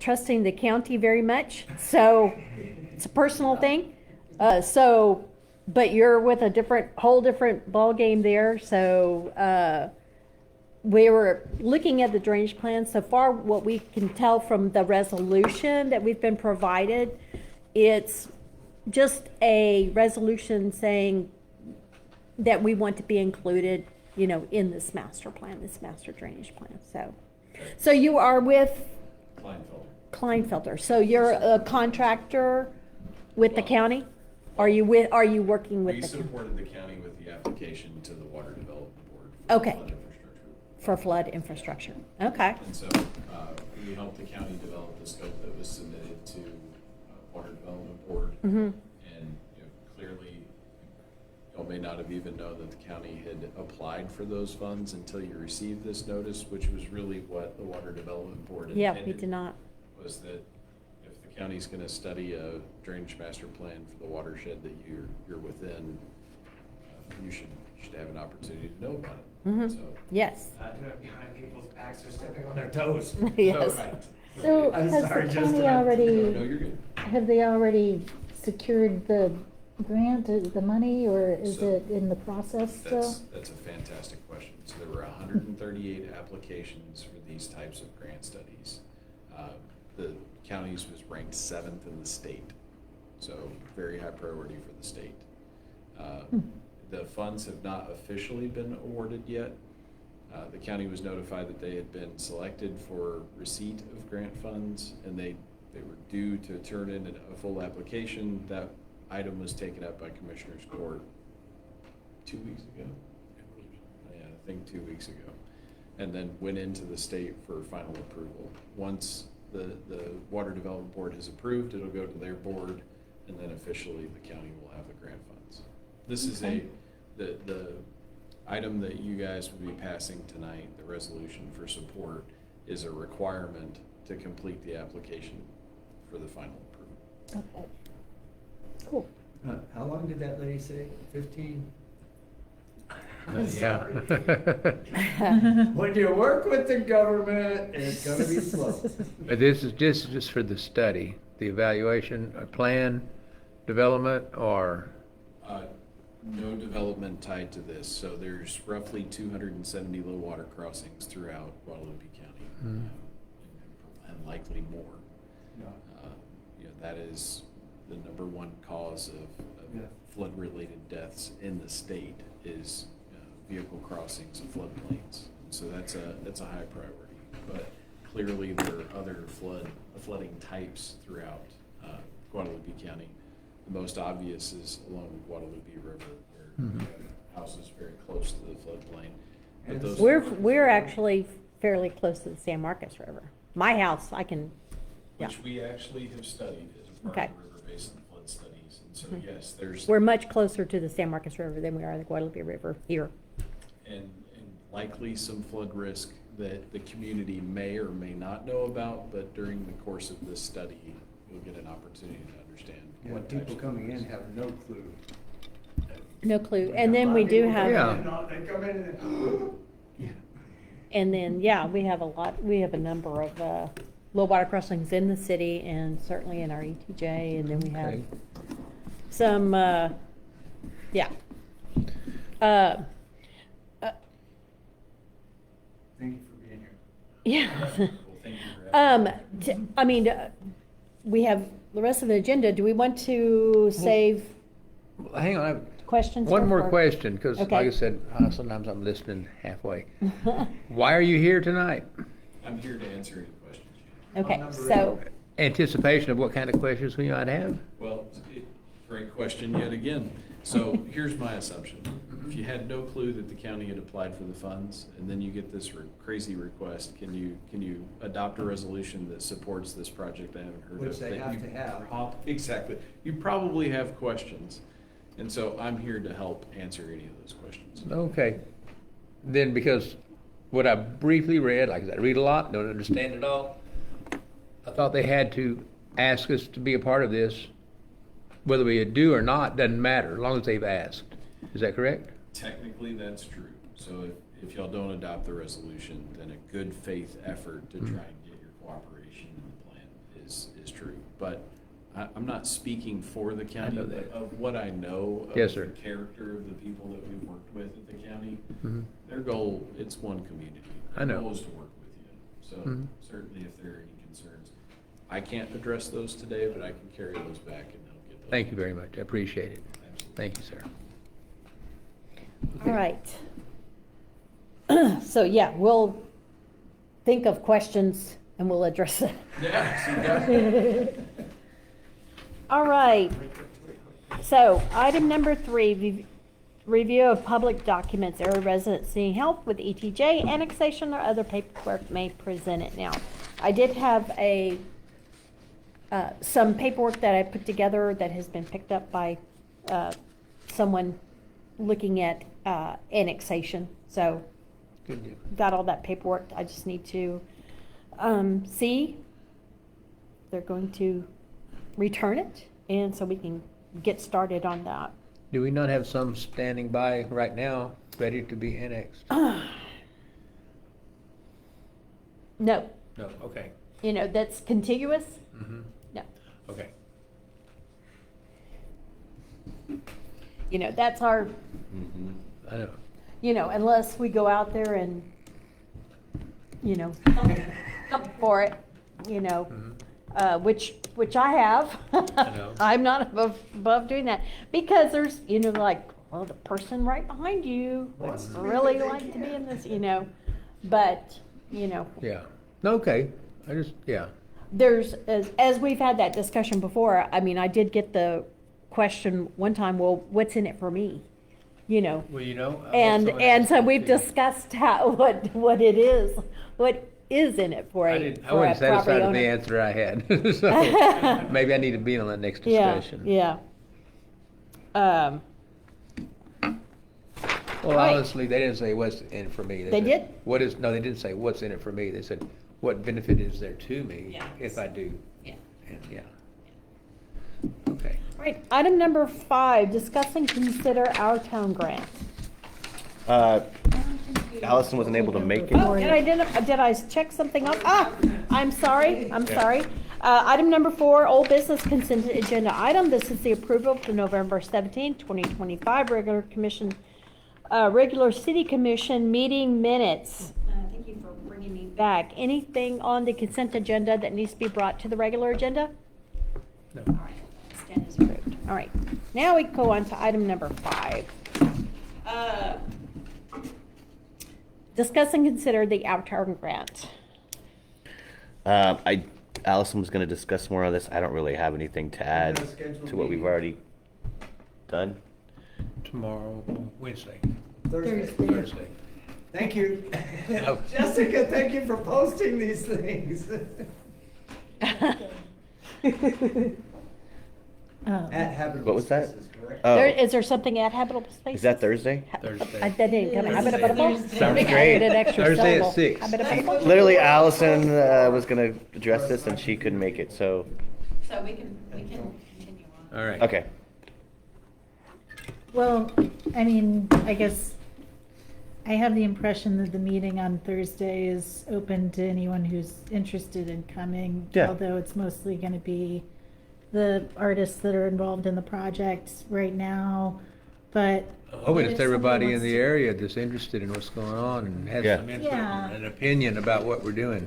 trusting the county very much, so it's a personal thing. But you're with a whole different ballgame there, so we were looking at the drainage plan. So far, what we can tell from the resolution that we've been provided, it's just a resolution saying that we want to be included, in this master plan, this master drainage plan. So you are with Kleinfelter. So you're a contractor with the county? Are you working with We the county? supported the county with the application to the Water Development Board. Okay. Flood infrastructure. For flood infrastructure? Okay. And so we helped the county develop the scope that was submitted to Water Development Board. Mm-hmm. And clearly, y'all may not have even known that the county had applied for those funds until you received this notice, which was really what the Water Development Board intended. Yeah, we did not. Was that if the county's gonna study a drainage master plan for the watershed that you're within, you should have an opportunity to know about it. Mhm. So, Yes. Do it behind people's backs, they're stepping on their toes. Yes. Right. So I'm has sorry, the Justin. county No, already, you're good. have they already secured the grant, the money, or is So, it in the process still? That's a fantastic question. So there were 138 applications for these types of grant studies. The county's was ranked 7th in the state, so very high priority for the state. The funds have not officially been awarded yet. The county was notified that they had been selected for receipt of grant funds, and they were due to turn in a full application. That item was taken up by Commissioners Court 2 weeks ago. Yeah, I think 2 weeks ago. And then went into the state for final approval. Once the Water Development Board has approved, it'll go to their board, and then officially the county will have the grant funds. This is the item that you guys will be passing tonight, the resolution for support, is a requirement to complete the application for the final approval. Okay. Cool. How long did that lady say? 15? Yeah. When you work with the government, it's gonna be slow. But this is just for the study, the evaluation, plan, development, or, No development tied to this, so there's roughly 270 low water crossings throughout Guadalupe County. and likely more. Yeah. You know, that is the number one cause of Yeah. flood-related deaths in the state is vehicle crossings and floodplains. So that's a high priority. But clearly there are other flooding types throughout Guadalupe County. The most obvious is along the Guadalupe River, where we have houses very close to the floodplain. But those We're actually fairly close to the San Marcos River. My house, I can, yeah. which we actually have studied as a part Okay. of the River Basin Flood Studies. And so yes, We're much closer to the San Marcos River than we are the Guadalupe River here. and likely some flood risk that the community may or may not know about, but during the course of this study, you'll get an opportunity to understand. Yeah, what people types of coming in risks. have no clue. No clue. And then we do have. Yeah. They come in and, yeah. And then, yeah, we have a number of low water crossings in the city and certainly in our ETJ, and then we have Okay. some, yeah. Thank you for being here. Yeah. Well, thank you for having me. I mean, we have the rest of the agenda. Do we want to save Well, hang on, I have questions? one more or- question, because like Okay. I said, sometimes I'm listening halfway. Why are you here tonight? I'm here to answer any questions you have. Okay, Number so, Anticipation of what kind of questions we might have? Well, great question yet again. So here's my assumption. If you had no clue that the county had applied for the funds, and then you get this crazy request, can you adopt a resolution that supports this project I haven't heard of? Which they that have you to have. Exactly. You probably have questions. And so I'm here to help answer any of those questions. Okay. Then, because what I briefly read, like I said, I read a lot, don't understand it all. I thought they had to ask us to be a part of this. Whether we do or not, doesn't matter, as long as they've asked. Is that correct? Technically, that's true. So if y'all don't adopt the resolution, then a good faith effort to try and get your cooperation in the plan is true. But I'm not speaking for the county, know but that. of what I know of Yes, sir. the character of the people that we've worked with at the county, Mhm. their goal, it's one community. I know. Their goal is to work with you. So Mhm. certainly if there are any concerns, I can't address those today, but I can carry those back and help get those. Thank you very much, I appreciate it. Absolutely. Thank you, sir. all right. So, yeah, we'll think of questions and we'll address it. Yeah, so you got- All right. So, item number 3, review of public documents, area residency help with ETJ, annexation, or other paperwork may present it. Now, I did have some paperwork that I put together that has been picked up by someone looking at annexation. So, Good deal. got all that paperwork. I just need to see. They're going to return it, and so we can get started on that. Do we not have some standing by right now, ready to be annexed? No, No, okay. you know, that's contiguous? Mhm. No. Okay. You know, that's our, I know. you know, unless we go out there and, you know, come for it, you know, which I have. I know. I'm not above doing that, because there's, you know, like, well, the person right behind you would really like to be in this, you know, but, you know, Yeah. No, okay. I just, yeah. there's, as we've had that discussion before, I mean, I did get the question one time, well, what's in it for me? You know, Well, you know. and so we've discussed what it is, what is in it for I a, didn't, I for a wasn't satisfied property with the owner. answer I had. So maybe I need to be on that next discussion. Yeah. Well, Right. honestly, they didn't say what's in it for me. They said, did? What is, no, they didn't say what's in it for me. They said, what benefit is there to me Yeah. if I do? Yeah. And, yeah. Okay. Right, item number 5, discuss and consider our town grant. Allison wasn't able to make it. Oh, did I check something off? Ah, I'm sorry. Item number 4, old business consent agenda item. This is the approval of the November 17, 2025 regular city commission meeting minutes. Thank you for bringing me back. Anything on the consent agenda that needs to be brought to the regular agenda? No. All right, consent is approved. All right, now we go on to item number 5. Discuss and consider the Avatar grant. Allison was going to discuss more on this. I don't really have anything to add No scheduled to what we've meeting. already done. Tomorrow, Wednesday, Thursday. Thursday. Thank you. Oh. Jessica, thank you for posting these things. At Habitable What was that? Spaces, correct? Oh, Is there something at Habitable Spaces? is that Thursday? Thursday. That didn't come Thursday. habitable? Sounds Maybe I great. added an extra Thursday at syllable. 6. Habitable? Literally, Allison was going to address this, and she couldn't make it, so, So we can continue on. All right. okay. Well, I mean, I guess I have the impression that the meeting on Thursday is open to anyone who's interested in coming. Yeah. Although it's mostly gonna be the artists that are involved in the project right now, but. Hoping if it's everybody in someone the wants area that's interested in what's going on and has Yeah. some input Yeah. and an opinion about what we're doing.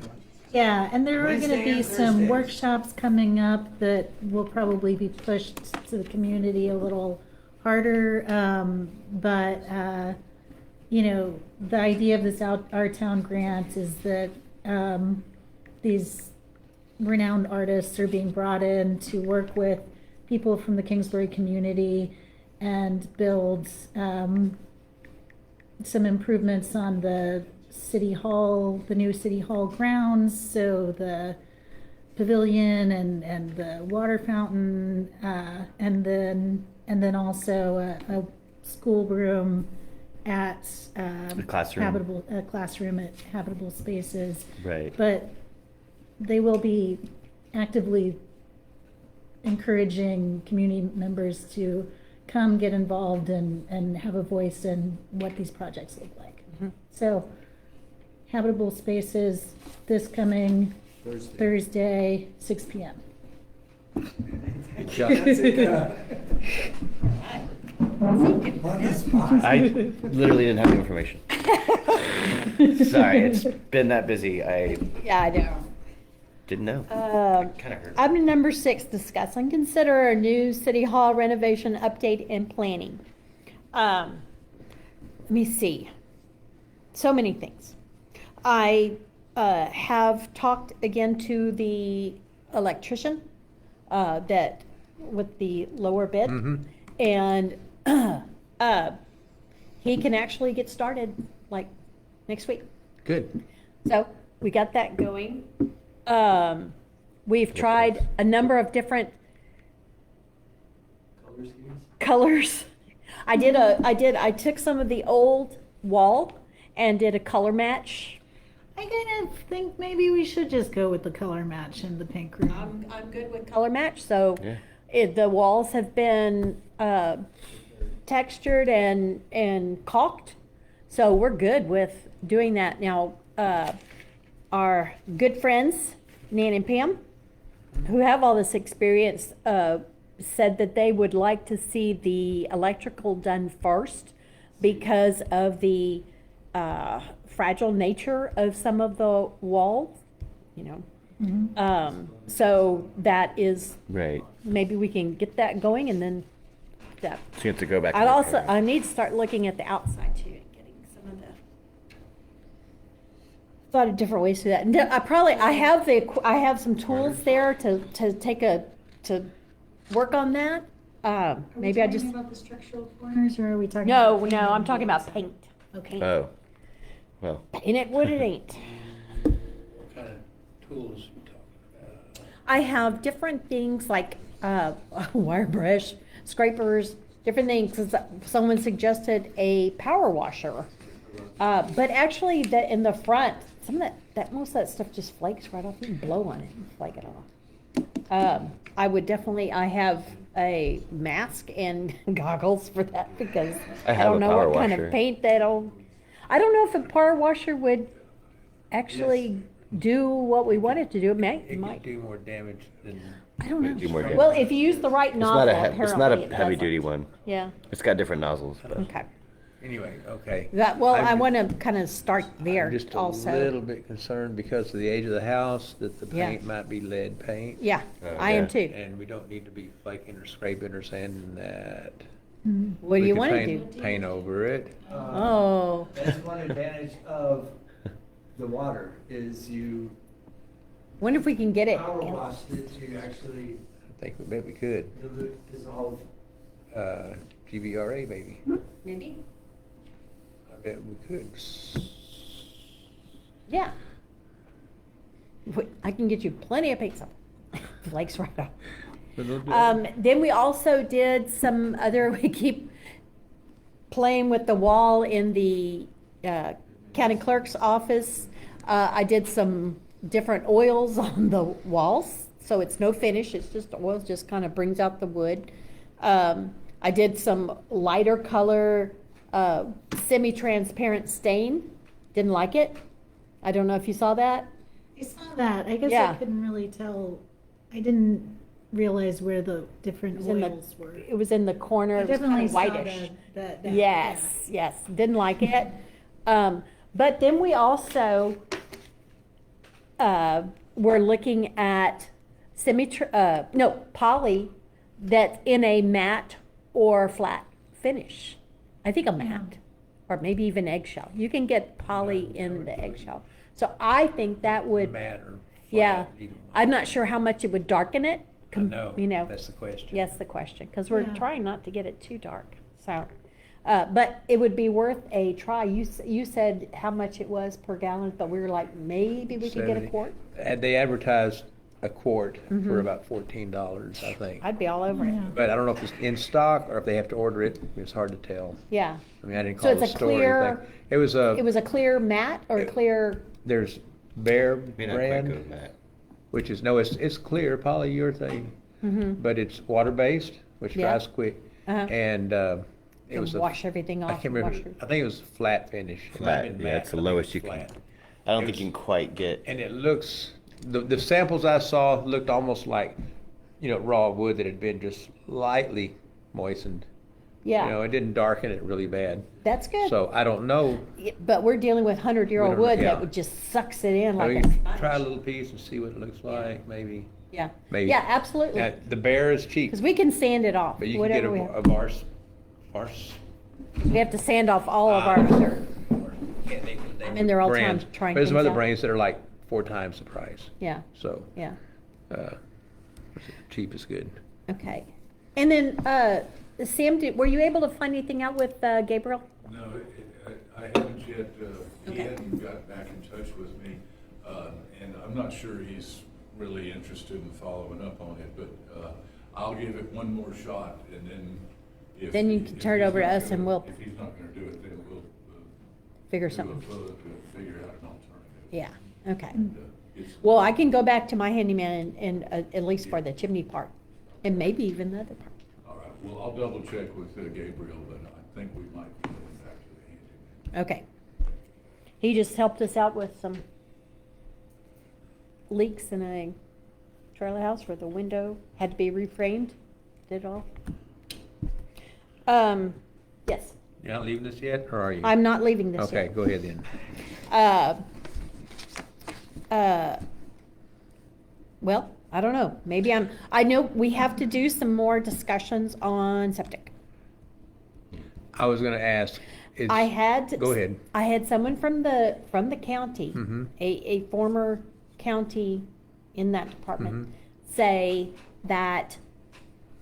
Yeah, and there are Wednesday gonna be and some Thursdays. workshops coming up that will probably be pushed to the community a little harder. You know, the idea of this Our Town grant is that these renowned artists are being brought in to work with people from the Kingsbury community and build some improvements on the city hall, the new city hall grounds, so the pavilion and the water fountain, and then also a schoolroom at A classroom. a classroom at Habitable Spaces. Right. But they will be actively encouraging community members to come get involved and have a voice in what these projects look like. So, Habitable Spaces this coming Thursday, 6 p.m. Good job. Jessica. On the spot. I literally didn't have the information. Sorry, it's been that busy. I Yeah, I know. didn't know. Kind of heard. Item number 6, discuss and consider a new city hall renovation update and planning. Let me see. So many things. I have talked again to the electrician that with the lower bid, and he can actually get started like next week. Good. So we got that going. We've tried a number of different Color schemes? colors. I took some of the old wall and did a color match. I kind of think maybe we should just go with the color match in the pink room. I'm good with color match, so Yeah. the walls have been textured and caulked, so we're good with doing that. Now, our good friends, Nan and Pam, who have all this experience, said that they would like to see the electrical done first because of the fragile nature of some of the walls, you know. So that is, Right. maybe we can get that going and then that. So you have to go back. I and also, repair it. I need to start looking at the outside too and getting some of the, thought of different ways to do that. And I have some tools there to work on that. Maybe I just, about the structural corners, or are we talking? no, about no, I'm painting talking walls? about paint. Okay. Oh. Well. Paint it what it ain't. What kind of tools you talking about? I have different things like wire brush, scrapers, different things. 'Cause someone suggested a power washer, but actually, that in the front, some of that most of that stuff just flakes right off. You can blow on it and flake it off. I would definitely. I have a mask and goggles for that because I have don't a know power what kind washer. of paint that'll. I don't know if a power washer would actually do what we want it to do. It It could might. do more damage than. I don't know. Do more damage. Well, if you use the right It's nozzle, not a it's not apparently a it heavy doesn't. duty one. Yeah. It's got different nozzles, but Okay. Anyway, okay. Well, I'm I ju- want to kind of start there I'm just a also. little bit concerned because of the age of the house, that the Yeah. paint might be lead paint. Yeah, Oh, I am yeah. too. And we don't need to be flaking or scraping or sanding that. What do We you could want to paint- do? Paint over it. Oh. That's one advantage of the water, is you Wonder if we can get it. power washed it to actually I think we maybe could. dissolve. GVRA, baby. Maybe. I bet we could. Yeah. I can get you plenty of pizza. Flakes right off. But they'll do it. Then we also did some other, we keep playing with the wall in the county clerk's office. I did some different oils on the walls, so it's no finish, it's just oils, just kind of brings out the wood. I did some lighter color, semi-transparent stain, didn't like it. I don't know if you saw that. I saw that. I guess Yeah. I couldn't really tell. I didn't realize where the different It was in the- oils were. It was in the corner, I it was kind definitely of saw whitish. that. Yes, yes, didn't like it. But then we also, were looking at poly that's in a matte or flat finish. I think a matte, or maybe even eggshell. You can get poly in the eggshell. So I think that would, Matte or yeah, flat, either one. I'm not sure how much it would darken it. I know, You know, that's the question. yes, the question, because we're Yeah. trying not to get it too dark, so. But it would be worth a try. You said how much it was per gallon, but we were like, maybe we could get a 70. quart? They advertised a quart Mhm. for about $14, I think. I'd be all over it. Yeah. But I don't know if it's in stock or if they have to order it. It's hard to tell. Yeah. I mean, I didn't So call the it's a store or clear- anything. It was It was a clear matte or It- clear, there's Bear May not quite go brand, matte. which is, no, it's clear polyurethane, mhm. but it's water-based, which Yeah. dries quick. Uh-huh. And it Can was wash everything I off can't and remember. wash it. I think it was flat finish. It might have Flat, been yeah, matte, it's the but I think lowest it you was can. flat. I don't It think you was- can quite get. And it looks, the samples I saw looked almost like, raw wood that had been just lightly moistened. You know, Yeah, it didn't darken it really bad. that's good. So I don't know. Yeah, but we're dealing with 100-year-old We don't know, wood yeah. that would just sucks it in I like mean, a sponge. try a little piece and see what it looks like, maybe. Yeah, Maybe. yeah, absolutely. Now, the Bear is cheap, Because we can sand it off, but you can get whatever we a have. Vars. We have to sand off all of Ah. ours. I'm in there all the time trying But there's some things other out. brands that are like 4 times the price. Yeah, So, yeah, cheap is good. okay. And then, Sam, were you able to find anything out with Gabriel? No, I haven't yet, he Okay. hadn't got back in touch with me, and I'm not sure he's really interested in following up on it, but, I'll give it one more shot, and then if. Then you can if turn it he's over to not us and gonna- we'll If he's not gonna do it, then we'll. Figure do a something. vote to figure out an alternative. Yeah, okay. And, it's- Well, I can go back to my handyman and, at least for the chimney part, and maybe even the other part. All right, well, I'll double check with Gabriel, but I think we might be going back to the handyman. Okay. He just helped us out with some leaks in a trailer house where the window had to be reframed, did it all. Yes, You're not leaving this yet, or are you? I'm not leaving this Okay, yet. go ahead then. Well, I don't know, maybe I know we have to do some more discussions on septic. I was gonna ask. I had. Go ahead. I had someone from the county, Mhm. a former county in that department, Mhm. say that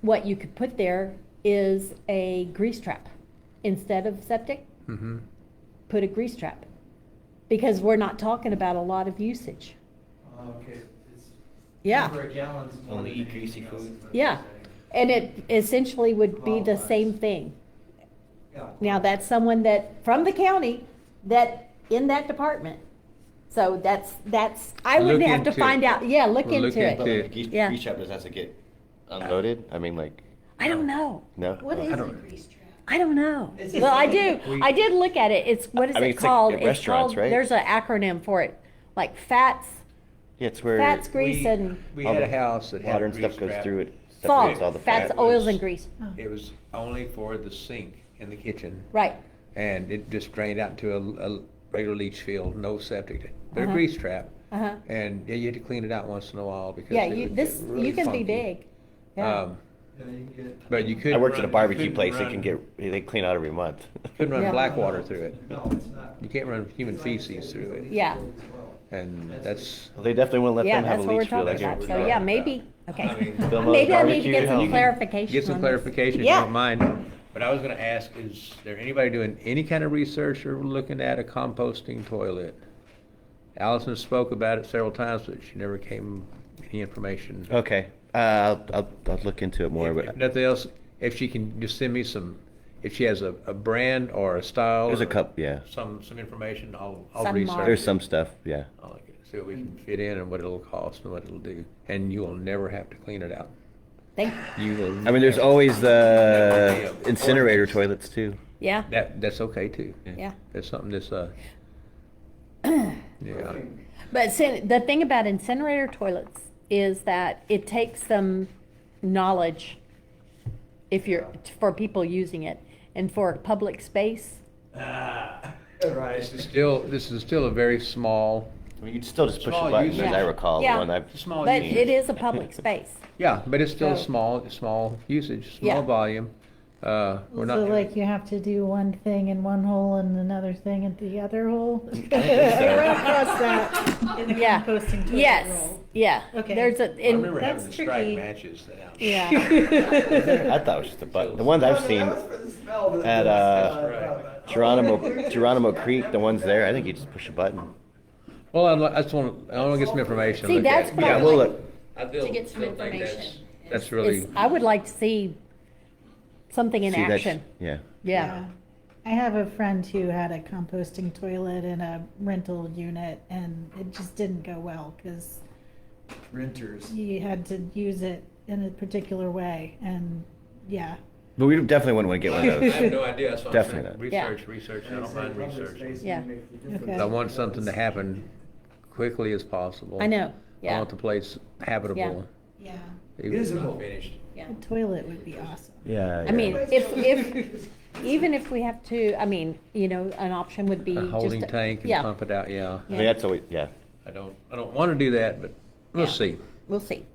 what you could put there is a grease trap. Instead of septic, Mm-hmm. put a grease trap. Because we're not talking about a lot of usage. Okay, it's. Yeah. Number of gallons. more Only than eat greasy anything else. food? Yeah, and it essentially would be the same thing. Yeah. Now, that's someone that, from the county, that, in that department. So that's, I would Look have to into find it. out, yeah, look We'll look into into it. it. Grease Yeah. grease trap, does that have to get unloaded? I mean, like, I don't know. no? What is I it? don't- I don't know. It's Well, I just- do, I did look at it, it's, what is I mean, it it's like called? at It's restaurants, called- right? There's an acronym for it, like fats, Yeah, it's where fats, grease, and We all had a the house that had a modern grease stuff goes trap. through it. fog, separates all the fats, fat. oils, and grease. It was only for the sink in the kitchen. Right, and it just drained out into a regular leach field, no septic, but a Uh-huh. grease trap. Uh-huh. And yeah, you had to clean it out once in a while because Yeah, it you, would this, get really you can be funky. big. Yeah. But you I couldn't worked at a run- barbecue couldn't place, run- they clean out every month. Couldn't run Yeah. black water through it. No, it's not. You can't run human feces through it. Yeah. And that's, Well, they definitely won't let Yeah, them have that's a what we're leach field. talking I about. guarantee So, you. yeah, maybe, okay. I mean- Film a Maybe I need to barbecue get at some home. clarification get some on this. clarification if you Yeah. don't mind. But I was gonna ask, is there anybody doing any kind of research or looking at a composting toilet? Allison spoke about it several times, but she never came any information. Okay, I'll look into it more, If but nothing else, if she can just send me some, if she has a brand or a style. there's a or cup, yeah. Some information, I'll Some research. mark. There's some stuff, yeah. I'll see what we can fit in and what it'll cost and what it'll do. And you will never have to clean it out. Thank, You will. I mean, there's always the incinerator toilets too. yeah, That's okay too. yeah. That's something that's, yeah. But the thing about incinerator toilets is that it takes some knowledge if you're, for people using it. And for public space, Right. This is still a very small, I mean, you'd still just push a Small button, usage. as I recall, the Yeah. one I've Small but usage. it is a public space. yeah, but it's still So- small usage, Yeah. small volume. We're So not. like you have to do one thing in one hole and another thing at the other hole? I so. ran across that in the Yeah. composting toilet Yes, roll. yeah. Okay. There's a, I remember in, having that's to strike tricky. matches out. yeah. I thought it was just a button. The ones I've seen at Geronimo Creek, the ones there, I think you just push a button. Well, I just want to get some information. See, look at that's it. what I Yeah, would we'll like- look. I still- To get some still think information. That's really. It's, I would like to see something in See, that's- action. Yeah. Yeah. I have a friend who had a composting toilet in a rental unit and it just didn't go well because Renters. you had to use it in a particular way and yeah. But we definitely wouldn't want to get one of I those. have no idea. So I'm Definitely saying not. research. I don't mind research. Yeah. Okay. I want something to happen quickly as possible. I know, I yeah, want the place habitable. Yeah. Even if it's not Visible. finished. yeah. A toilet would be awesome. Yeah. I mean, if, even if we have to, I mean, you know, an option would be A just. holding tank and yeah, pump it out, yeah. I mean, that's always, yeah. I don't want to do that, but we'll Yeah. see. We'll see.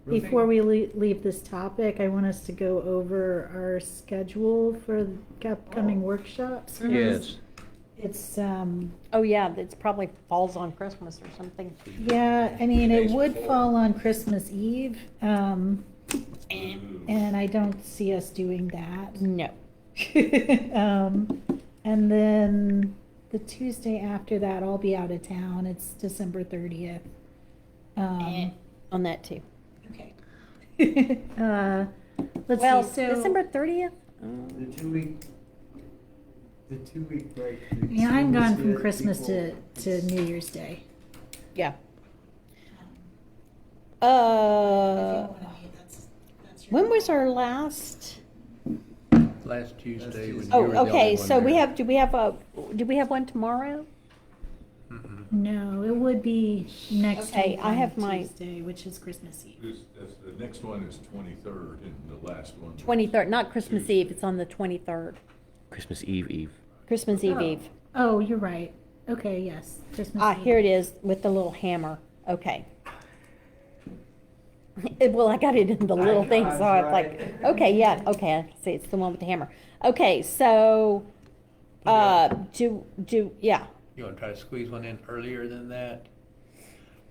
Before we leave this topic, I want us to go over our schedule for the upcoming workshops. Yes. It's, Oh, yeah, it's probably falls on Christmas or something. yeah, I mean, it Days would before. fall on Christmas Eve, and I don't see us doing that. No. And then the Tuesday after that, I'll be out of town. It's December 30th. On that too. Okay. Let's Well, see, so. December 30th? The 2-week break. Yeah, I'm gone from Give Christmas to people- New Year's Day. Yeah. If you wanna meet, that's your When call. was our last? Last Tuesday. when you Oh, were the only okay, one so we there. have, do we have one tomorrow? No, it would be next Okay, week I on have my- Tuesday, which is Christmas Eve. The next one is 23rd, and the last one. 23rd, not Christmas Eve, it's on the 23rd. Christmas Eve. Christmas Eve Oh. Eve. Oh, you're right. Okay, yes, Christmas Ah, Eve. here it is with the little hammer. Okay. Well, I got it in the little thing, so I was like, okay, yeah, okay, I see, it's the one with the hammer. Okay, so, yeah, You want to try to squeeze one in earlier than that?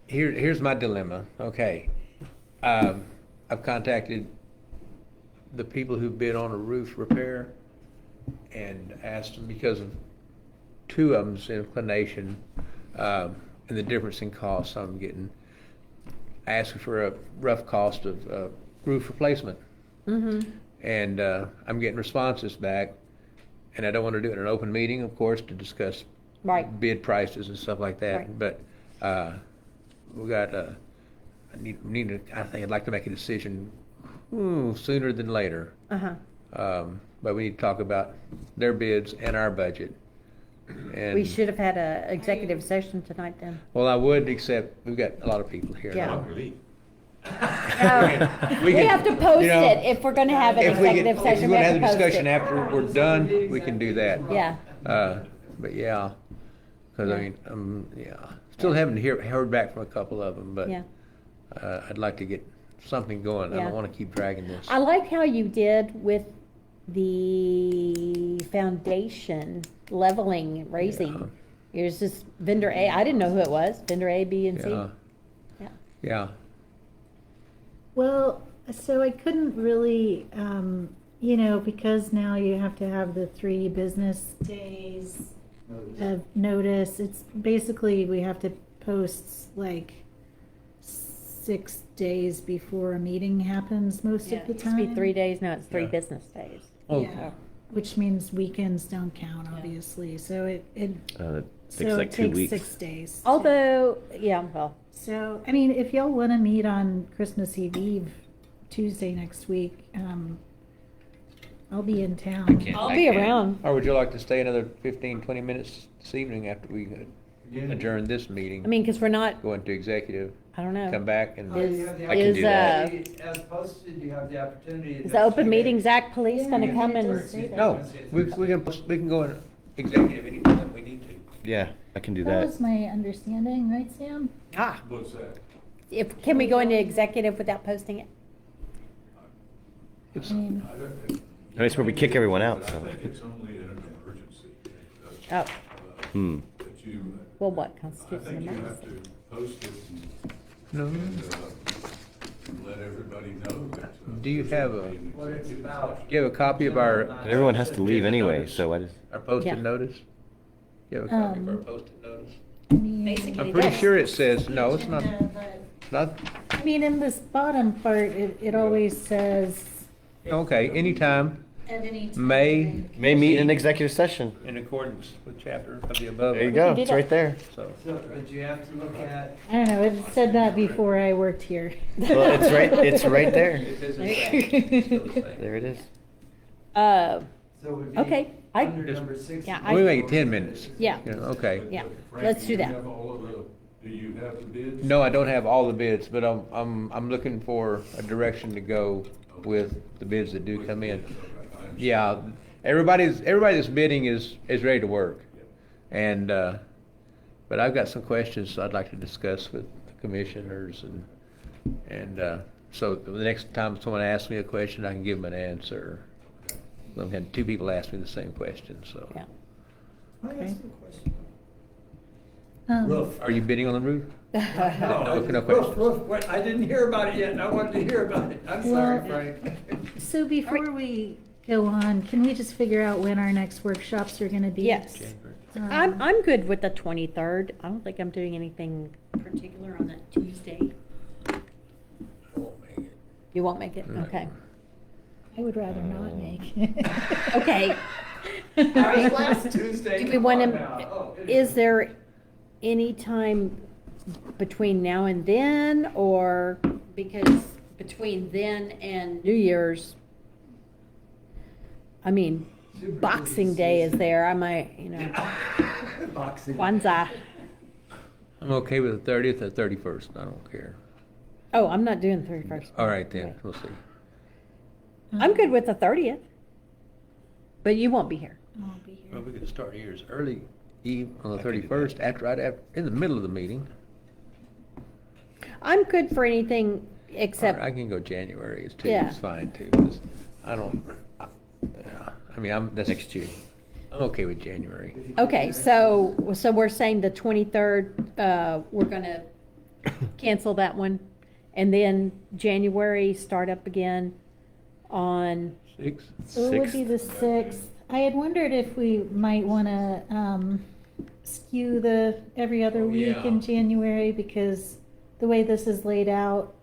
Here's my dilemma, okay. I've contacted the people who bid on a roof repair and asked them because of two of them's inclination, and the difference in cost I'm getting. I asked for a rough cost of roof replacement. mm-hmm, And I'm getting responses back, and I don't want to do it in an open meeting, of course, to discuss right, bid prices and stuff like that. Right. But we got, I think I'd like to make a decision sooner than later. uh-huh. But we need to talk about their bids and our budget. And, We should have had a executive session tonight then. well, I would, except we've got a lot of people here. Yeah. Not really. We have to post you know, it if we're gonna have an If we executive get, if session, we're we gonna have have to the post discussion it. after we're done, we can do that. Yeah, But yeah, cause I mean, still haven't heard back from a couple of them, but, yeah. I'd like to get something going. I Yeah. don't wanna keep dragging this. I like how you did with the foundation leveling, raising. There's just vendor A, I didn't know who it was, vendor A, B, and C. Yeah, Yeah. yeah. Well, so I couldn't really, because now you have to have the 3 business days of notice. It's basically, we have to post like 6 days before a meeting happens most Yeah, of the it used time. to be 3 days, now it's 3 Yeah. business days. Oh. Yeah, which means weekends don't count, obviously, so it It so takes like it 2 takes weeks. 6 days. Although, yeah, well, So, I mean, if y'all wanna meet on Christmas Eve, Tuesday next week, I'll be in town. can't- I'll I be can't. around. Or would you like to stay another 15, 20 minutes this evening after we adjourn this meeting? I mean, cause we're not, Go into executive, I don't know. come back and. Oh, you have the I can do that. opportunity, As posted, you have the opportunity. Is the open meetings act police gonna Yeah, come it and? does say that. No, we can go in executive anytime we need to. Yeah, I can do That that. was my understanding, right, Sam? Ah, What's that? can we go into executive without posting it? It's, I mean, I don't- That's where we kick everyone out, I so. think it's only in an emergency. Oh, Hmm. That you, well, what I constitutes think an you have emergency? to post it no. and let everybody know that. Do you have a, What it's about. do you have a copy of our, And everyone has to leave anyway, so I just. our posted Yeah. notice? Do you have a copy of our Um, posted notice? I mean. Basically, I'm pretty does. sure it says, no, it's not, not, I mean, in this bottom part, it always says. okay, anytime At any May, May meet in executive session. in accordance with chapter of the above. There you go, do it's that. right there. So, So, but you have to look at, I don't know, it said that before I worked here. Well, it's right there. it is in fact still the same. There it is. Uh, so it would be. Okay, I- Under number 6. Yeah, I- We make it 10 minutes. Yeah. You know, okay. yeah, Frank, let's do you that. have all of the- Do you have the bids? No, I don't have all the bids, but I'm looking for a direction to go with the bids that do come in. Yeah, everybody that's bidding is ready to work. And, but I've got some questions I'd like to discuss with the commissioners and so the next time someone asks me a question, I can give them an answer. I've had 2 people ask me the same question, so. Yeah. I asked a question. Um, Are you bidding on the roof? No, No questions. Wait, I didn't hear about it yet, and I wanted to hear about it. I'm sorry, Well- Frank. So before we go on, can we just figure out when our next workshops are gonna be? Yes. Um, I'm good with the 23rd. I don't think I'm doing anything particular on that Tuesday. You won't make it? No. Okay. I would rather not make it. Okay. Last Tuesday. Do we come want on to, now. Oh, it is there any time between now and then, or, because between then and New Year's, I mean, Boxing Day is there, I might, Boxing. Kwanzaa. I'm okay with the 30th or 31st, I don't care. Oh, I'm not doing 31st. All right then, we'll see. I'm good with the 30th. But you won't be here. I won't be here. Well, we could start here as early eve on the I can do 31st, that. right after, in the middle of the meeting. I'm good for anything Or except, I can go January, it's too, Yeah. it's fine too. 'Cause I don't, yeah, I mean, that's next year. I'm okay with January. okay, so we're saying the 23rd, we're gonna cancel that one. And then January, start up again on, 6? So it would be the 6th. I had wondered if we might wanna, skew the every other week Yeah. in January, because the way this is laid out,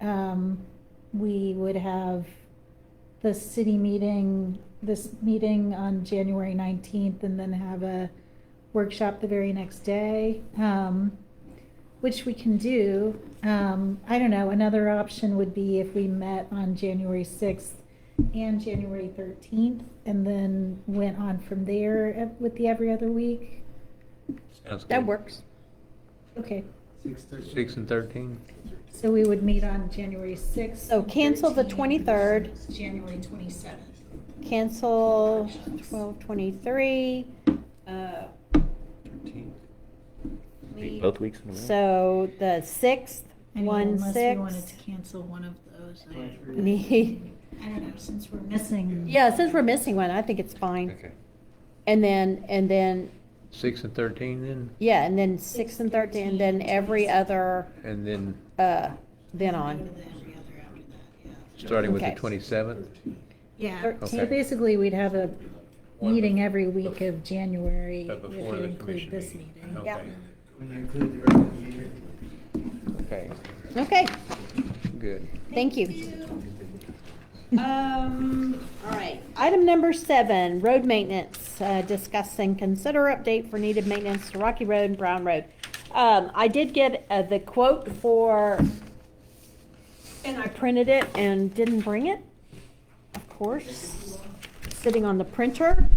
we would have the city meeting, this meeting on January 19th, and then have a workshop the very next day, which we can do. I don't know, another option would be if we met on January 6th and January 13th, and then went on from there with the every other week. Sounds good. that works. Okay, 6:13. 6 and 13? So we would meet on January 6th. So cancel the 13th, 23rd. January 27th. Cancel 12/23. meet- Both weeks in a row? So the 6th, I mean, 1, unless we wanted 6. to cancel one of those. Me. I don't know, since we're missing. Yeah, since we're missing one, I think it's fine. Okay. And then, 6 and 13 then? yeah, and then 6 and 13, and then every other, And then then Go on. to the every other after that, yeah. starting with the Okay. 27th? Yeah, 13. so basically we'd have a One meeting every week of January But if before you the include commission this meeting. meeting. Yeah. Okay. When you include the regular meeting. Okay, Okay, good. thank you. All right, item number 7, road maintenance, discuss and consider update for needed maintenance to Rocky Road and Brown Road. I did get the quote for, and I printed it and didn't bring it, of course, sitting on the printer.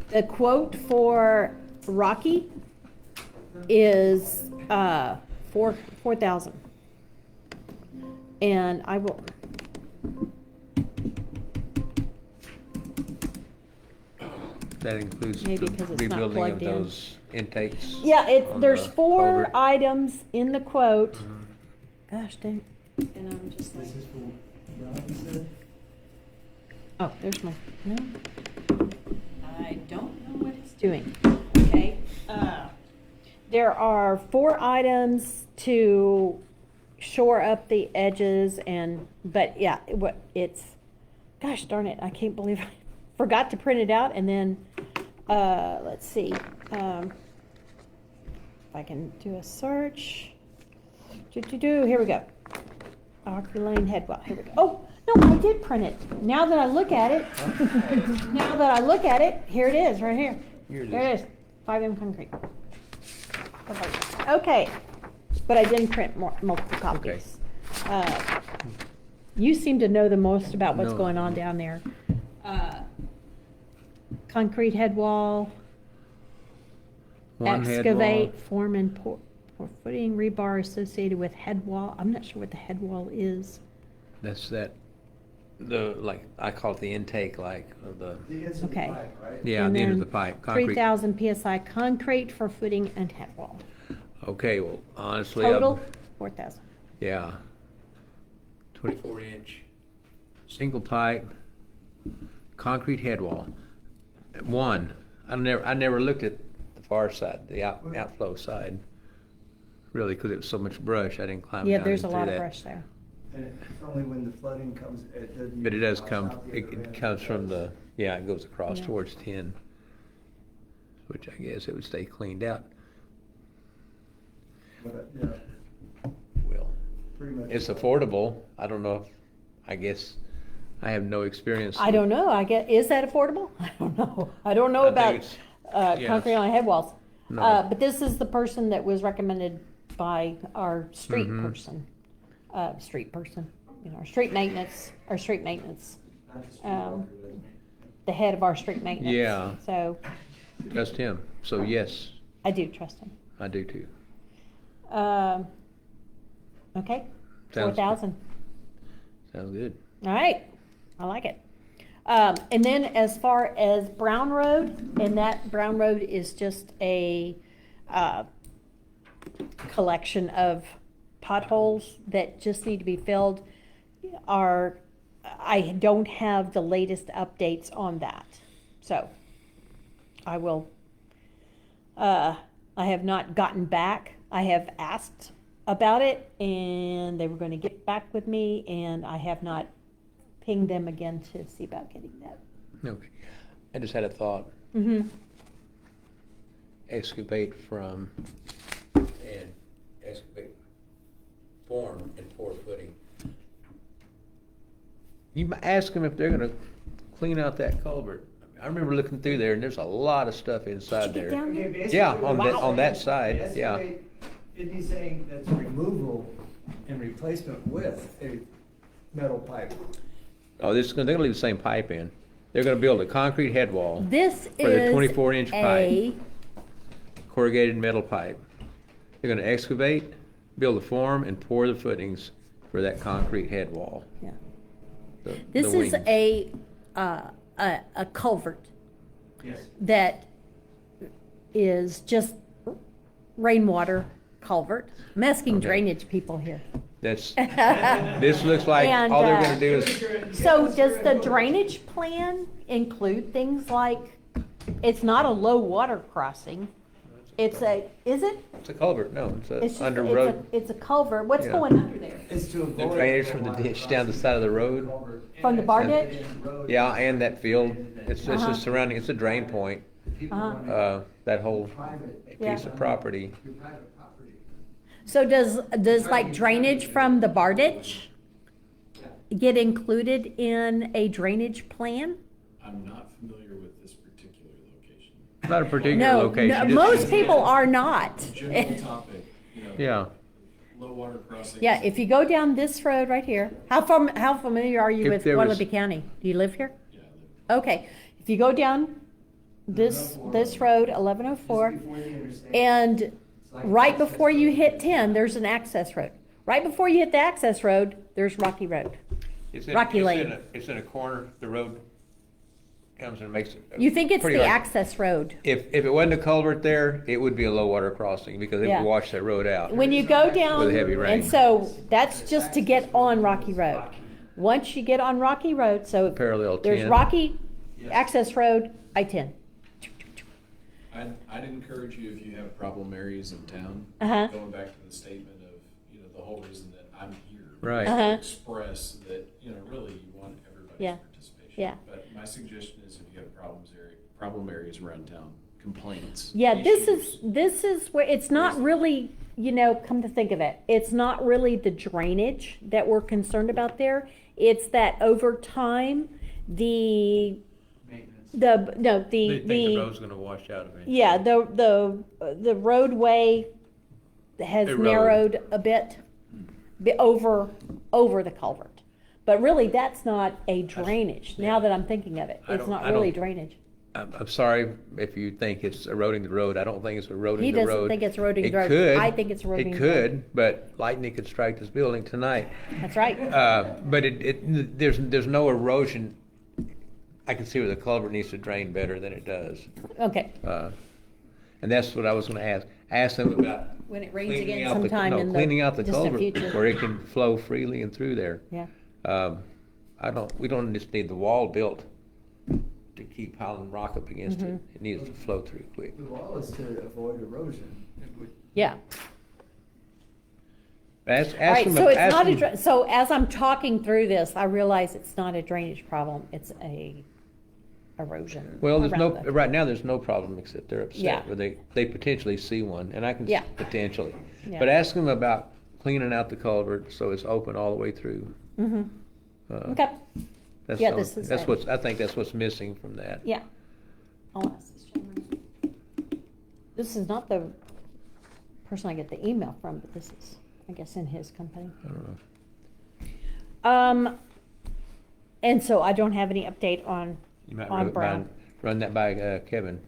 The quote for Rocky is, $4,000. And I will, That includes Maybe the 'cause it's not rebuilding of plugged in. those intakes? yeah, on there's the 4 culvert? items in the quote. Mhm. Gosh dang, and I'm just like, This is for Rob, you said? oh, there's my, no. I don't know what it's doing. Okay, there are 4 items to shore up the edges but yeah, it's, gosh darn it, I can't believe I forgot to print it out and then, let's see, if I can do a search. Here we go. Ocker Lane Headwell, here we go. Oh, no, I did print it. Now that I look at it, here it is, right here. Here it There it is, 5M concrete. Okay, but I didn't print multiple copies. You seem to know the most about what's No. going on down there. Concrete head wall, One head excavate, wall. form and pour footing rebar associated with head wall. I'm not sure what the head wall is. That's like, I call it the intake, like, of the, The ends of the Okay. pipe, right? yeah, And the end of then the pipe, concrete. 3,000 PSI concrete for footing and head wall. Okay, well, honestly. Total, 4,000. Yeah. 24-inch, single pipe, concrete head wall. I never looked at the far side, the outflow side, really, because it was so much brush, I didn't climb down Yeah, and there's a through lot of that. brush there. And it's only when the flooding comes, it doesn't. But it does wash come, out the it other end. comes from the, yeah, it goes across Yeah. towards 10, which I guess it would stay cleaned out. But, yeah, Well, pretty much. it's affordable. I don't know if, I guess, I have no experience. I don't know, is that affordable? I don't know. I don't know I think about, it's- yes. concrete on head walls. No. But this is the person that was recommended by our street Mhm. person, our street maintenance, Not the street um, walker, but- the head of our street maintenance. Yeah. So Trust him. So yes, I do trust him. I do too. Okay, Sounds- 4,000. Sounds good. All right, I like it. And then as far as Brown Road, and that Brown Road is just a, collection of potholes that just need to be filled. I don't have the latest updates on that, so I will, I have not gotten back. I have asked about it, and they were gonna get back with me, and I have not pinged them again to see about getting that. Okay. I just had a thought. Mm-hmm. Excavate from and excavate, form and pour footing. You ask them if they're gonna clean out that culvert. I remember looking through there and there's a lot of stuff inside Did you get there. down Okay, there? basically Yeah, what on it's that, on that saying- side, yeah. basically, it'd be saying that's removal and replacement with a metal pipe. Oh, they're gonna leave the same pipe in. They're gonna build a concrete head wall, This For the is 24-inch a, corrugated metal pipe. They're gonna excavate, build a form, and pour the footings for that concrete head wall. Yeah. the- This the is wings. a culvert Yes. that is just rainwater culvert. I'm asking Okay. drainage people here. That's, this looks like And, all they're gonna do is, So does the drainage plan include things like, it's not a low water crossing? It's a, is it? it's a culvert, no, It's it's just, a under road. it's a culvert. What's Yeah. going under there? It's to The avoid. drainage from the ditch down the side of the road. From the bar ditch? Yeah, and that field, it's Uh-huh. a surrounding, it's a drain point, that whole Yeah. piece of property. So does like drainage from the bar ditch get included in a drainage plan? I'm not familiar with this particular location. Not a particular No, location. just- most people are not. General topic, Yeah, low water crossings. Yeah, if you go down this road right here, how familiar are you If with there was- Guadalupe County? Do you live here? Yeah, I live- Okay, if you go down this road, 1104, and right before you hit 10, there's an access road. Right before you hit the access road, there's Rocky Road. Rocky Lane. It's in a corner, the road comes and makes it. You think it's pretty the hard- access road? If it wasn't a culvert there, it would be a low water crossing because it Yeah. would wash that road out. When you go down, With heavy rain. and so that's just to get on Rocky Road. Once you get on Rocky Road, so Parallel there's 10. Rocky, access road, I-10. I'd encourage you, if you have problem areas in town, Uh-huh. going back to the statement of, the whole reason that I'm here. Right. Uh-huh. To express that, really you want everybody's Yeah. participation. Yeah. But my suggestion is if you have problem areas around town, complaints. Yeah, issues, this is where, it's not really, come to think of it, it's not really the drainage that we're concerned about there. It's that over time, Maintenance. They think the road's gonna wash out eventually. yeah, the roadway has Eroded. narrowed a bit, over the culvert. But really, that's not a drainage, now that I'm thinking of it. I It's don't- not I really don't- drainage. I'm sorry if you think it's eroding the road. I don't think it's He eroding the road. doesn't think it's eroding the It road. could. I think it's eroding It the road. could, but lightning could strike this building tonight. That's right. But there's no erosion. I can see where the culvert needs to drain better than it does. Okay. And that's what I was gonna ask. Ask them about When it rains cleaning again out the, sometime in the cleaning out the distant culvert future. where it can flow freely and through there. Yeah. We don't just need the wall built to keep piling rock up against Mm-hmm. it. It needs to flow through quick. The wall is to avoid erosion. It would- Yeah. Ask All right, them. so it's ask not them- so as I'm talking through this, I realize it's not a drainage problem, it's a erosion. Well, there's no, around the- right now, there's no problem except they're Yeah. upset, where they potentially see one, and I can, Yeah. potentially. Yeah. But ask them about cleaning out the culvert so it's open all the way through. Mhm. Uh, Okay, That's Yeah, all- this is that's it. what's, I think that's what's missing from that. yeah. I'll ask this gentleman. This is not the person I get the email from, but this is, I guess, in his company. I don't know. And so I don't have any update on, You might on Brown. run that by Kevin,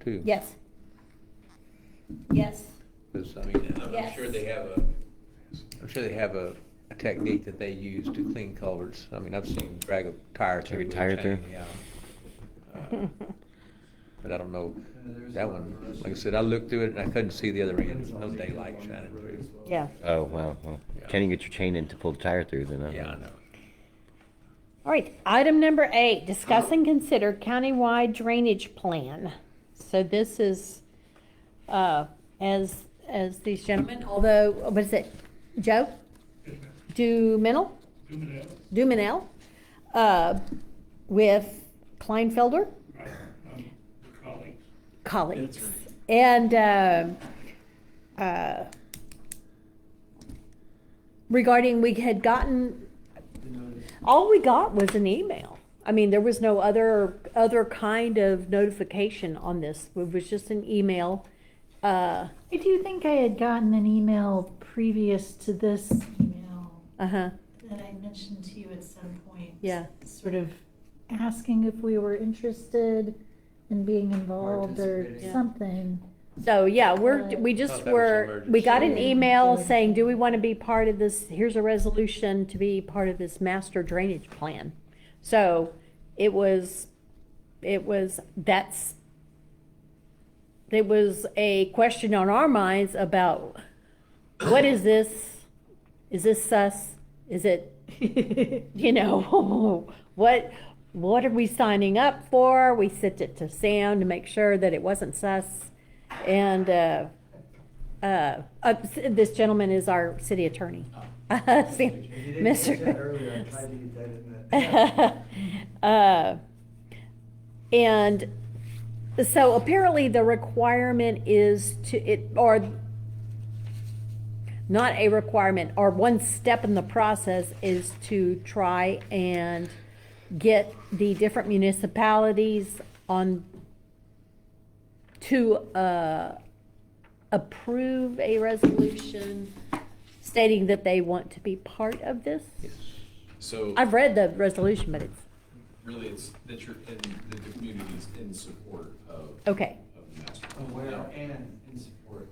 too. Yes. Yes. Because, I mean, I'm Yes. sure they have a technique that they use to clean culverts. I mean, I've seen drag a tire through. Drag a tire with a chain, through? yeah. But I don't know, that one, like I said, I looked through it and I couldn't see the other end. There's no daylight shining through. Yeah. Oh, wow. Well, Yeah. can't even get your chain in to pull the tire through then. Huh? Yeah, I know. All right, item number 8, discuss and consider countywide drainage plan. So this is, as these gentlemen, although, what is it, Joe? Dumenel, with Kleinfelder. Colleagues. And, regarding, we had gotten, all we got was an email. I mean, there was no other kind of notification on this. It was just an email. I do think I had gotten an email previous to this email Uh-huh, that I mentioned to you at some point. yeah. Sort of asking if we were interested in being involved or Participating. something. So, yeah, Right. we Thought just that was were, we got an emergency. email Good. saying, do we want to be part of this? Here's a resolution to be part of this master drainage plan. So it was a question on our minds about, what is this? Is this sus? Is it, what are we signing up for? We sent it to Sam to make sure that it wasn't sus. And, this gentleman is our city attorney. Sam- If you didn't catch that Mr. earlier, I tried to get that in the. And so apparently the requirement is or not a requirement, or one step in the process is to try and get the different municipalities to approve a resolution stating that they want to be part of this. So I've read the resolution, but it's, really, it's that the community's in support of. okay. Of the master plan. Aware Now, and in support.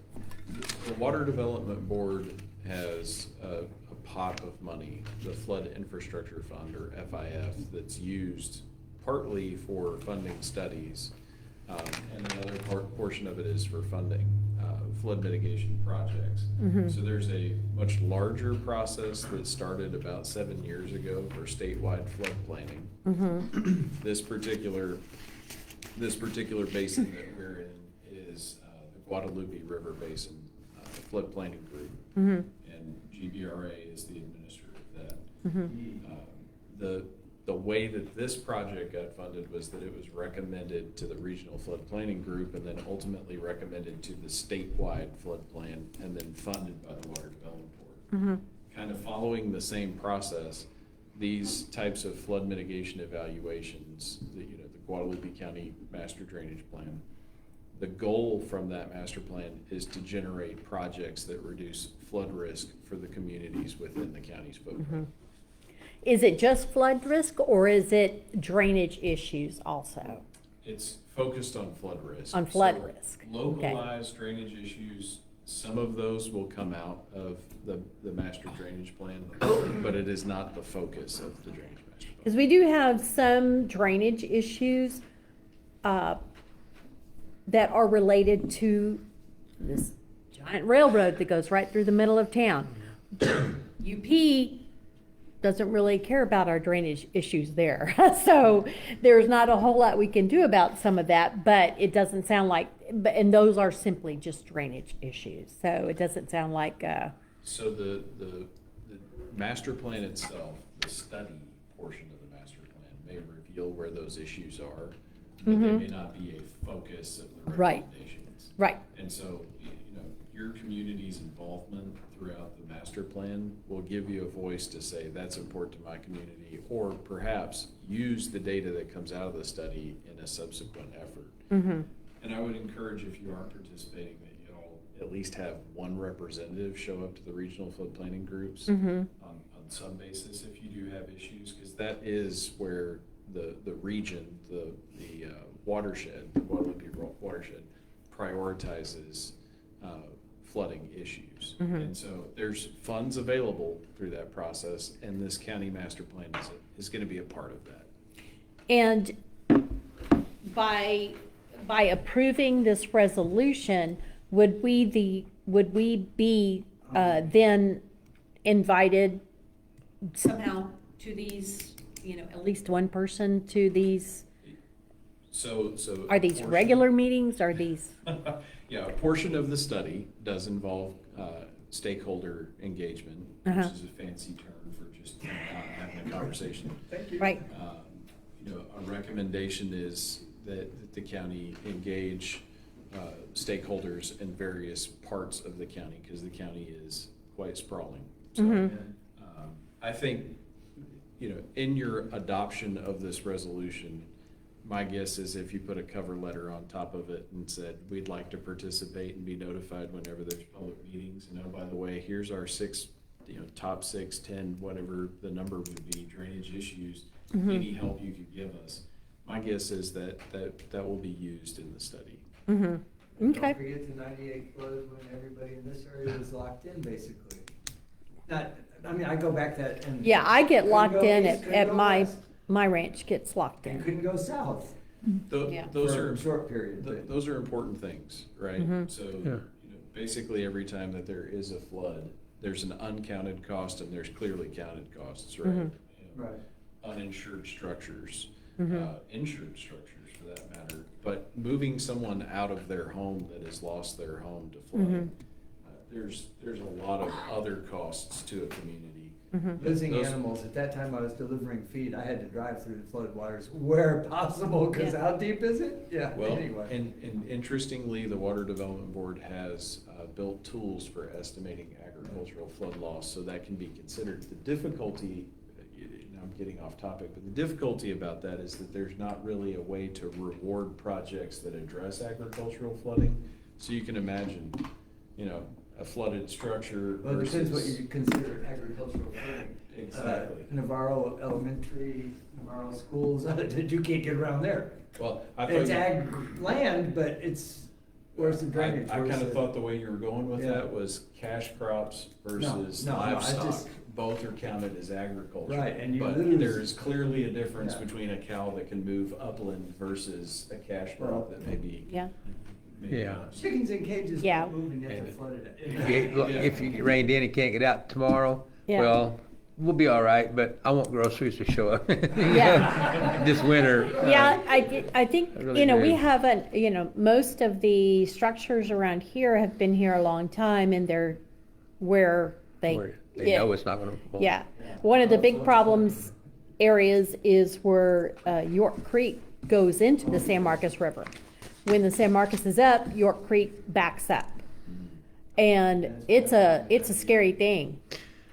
the Water Development Board has a pot of money, the Flood Infrastructure Fund, or FIF, that's used partly for funding studies, and another portion of it is for funding flood mitigation projects. So there's a much larger process that started about 7 years ago for statewide flood planning. This particular basin that we're in is the Guadalupe River Basin Flood Planning Group, and GBRA is the administrator of that. The way that this project got funded was that it was recommended to the Regional Flood Planning Group and then ultimately recommended to the statewide flood plan and then funded by the Water Development Board. Kind of following the same process, these types of flood mitigation evaluations, the Guadalupe County Master Drainage Plan, the goal from that master plan is to generate projects that reduce flood risk for the communities within the county's footprint. Is it just flood risk, or is it drainage issues also? It's focused on flood risk. On flood So risk, okay. Localized drainage issues, some of those will come out of the master drainage plan, but it is not the focus of the drainage master plan. Because we do have some drainage issues that are related to this giant railroad that goes right through the middle of town. UP doesn't really care about our drainage issues there. So there's not a whole lot we can do about some of that, but it doesn't sound like, and those are simply just drainage issues. So it doesn't sound like, So the master plan itself, the study portion of the master plan may reveal where those issues are, but they may not be a focus of the Right. recommendations. right, And so, your community's involvement throughout the master plan will give you a voice to say, that's important to my community, or perhaps use the data that comes out of the study in a subsequent effort. And I would encourage, if you are participating, that you all at least have one representative show up to the regional flood planning groups on some basis if you do have issues, because that is where the region, the watershed, the Guadalupe watershed, prioritizes flooding issues. And so there's funds available through that process, and this county master plan is going to be a part of that. and by approving this resolution, would we be then invited somehow to these, at least one person to these? So Are these a portion- regular meetings? Are these? Yeah, a portion of the study does involve stakeholder engagement, Uh-huh. which is a fancy term for just having a conversation. Right. A recommendation is that the county engage stakeholders in various parts of the county, because the county is quite sprawling. So, I think, in your adoption of this resolution, my guess is if you put a cover letter on top of it and said, we'd like to participate and be notified whenever there's public meetings, and oh, by the way, here's our top 6, 10, whatever the number would be, drainage issues, any help you could give us. My guess is that will be used in the study. And Okay. don't forget the 98 flood when everybody in this area was locked in, basically. Not, I mean, I go back that and. Yeah, I get couldn't locked go in east, couldn't at go my, west, my ranch gets locked and in. couldn't go south Yeah. Those for are, a short period. but- those are important things, right? Mhm. So, Yeah. you know, basically, every time that there is a flood, there's an uncounted cost and there's clearly counted costs, right? Mhm. You know, Right. Uninsured structures, Mhm. insured structures for that matter. But moving someone out of their home that has lost their home to flooding, there's a lot of other costs to a community. Mhm. Losing Those- animals, at that time I was delivering feed, I had to drive through the flooded waters where possible, cause Yeah. how deep is it? Yeah, Well, anyway. and interestingly, the Water Development Board has built tools for estimating agricultural flood loss, so that can be considered. The difficulty, now I'm getting off topic, but the difficulty about that is that there's not really a way to reward projects that address agricultural flooding. So you can imagine, you know, a flooded structure Well, it depends what versus. you consider agricultural flooding. Exactly. Navarro Elementary, Navarro schools, you can't get around there. Well, I thought It's you- ag land, but it's, where's the drainage? I Where's kind of the- thought the way you were going with Yeah. that was cash crops versus no, I livestock. just- Both are counted as agriculture. Right, and you But lose- there is clearly a difference Yeah. between a cow that can move upland versus a cash Well- crop that may be. Yeah. maybe Yeah. not. Chickens in cages Yeah. don't move and yet And they're flooded. If you get rained in and can't get out tomorrow, Yeah. well, we'll be all right, but I want groceries to show up. Yeah. This winter. Yeah, I think, I really you know, we do. haven't, you know, most of the structures around here have been here a long time and they're where they. Where They yeah. know it's not gonna. well, Yeah, one of the big problems areas is where York Creek goes into the San Marcos River. When the San Marcos is up, York Creek backs up. And it's a scary thing,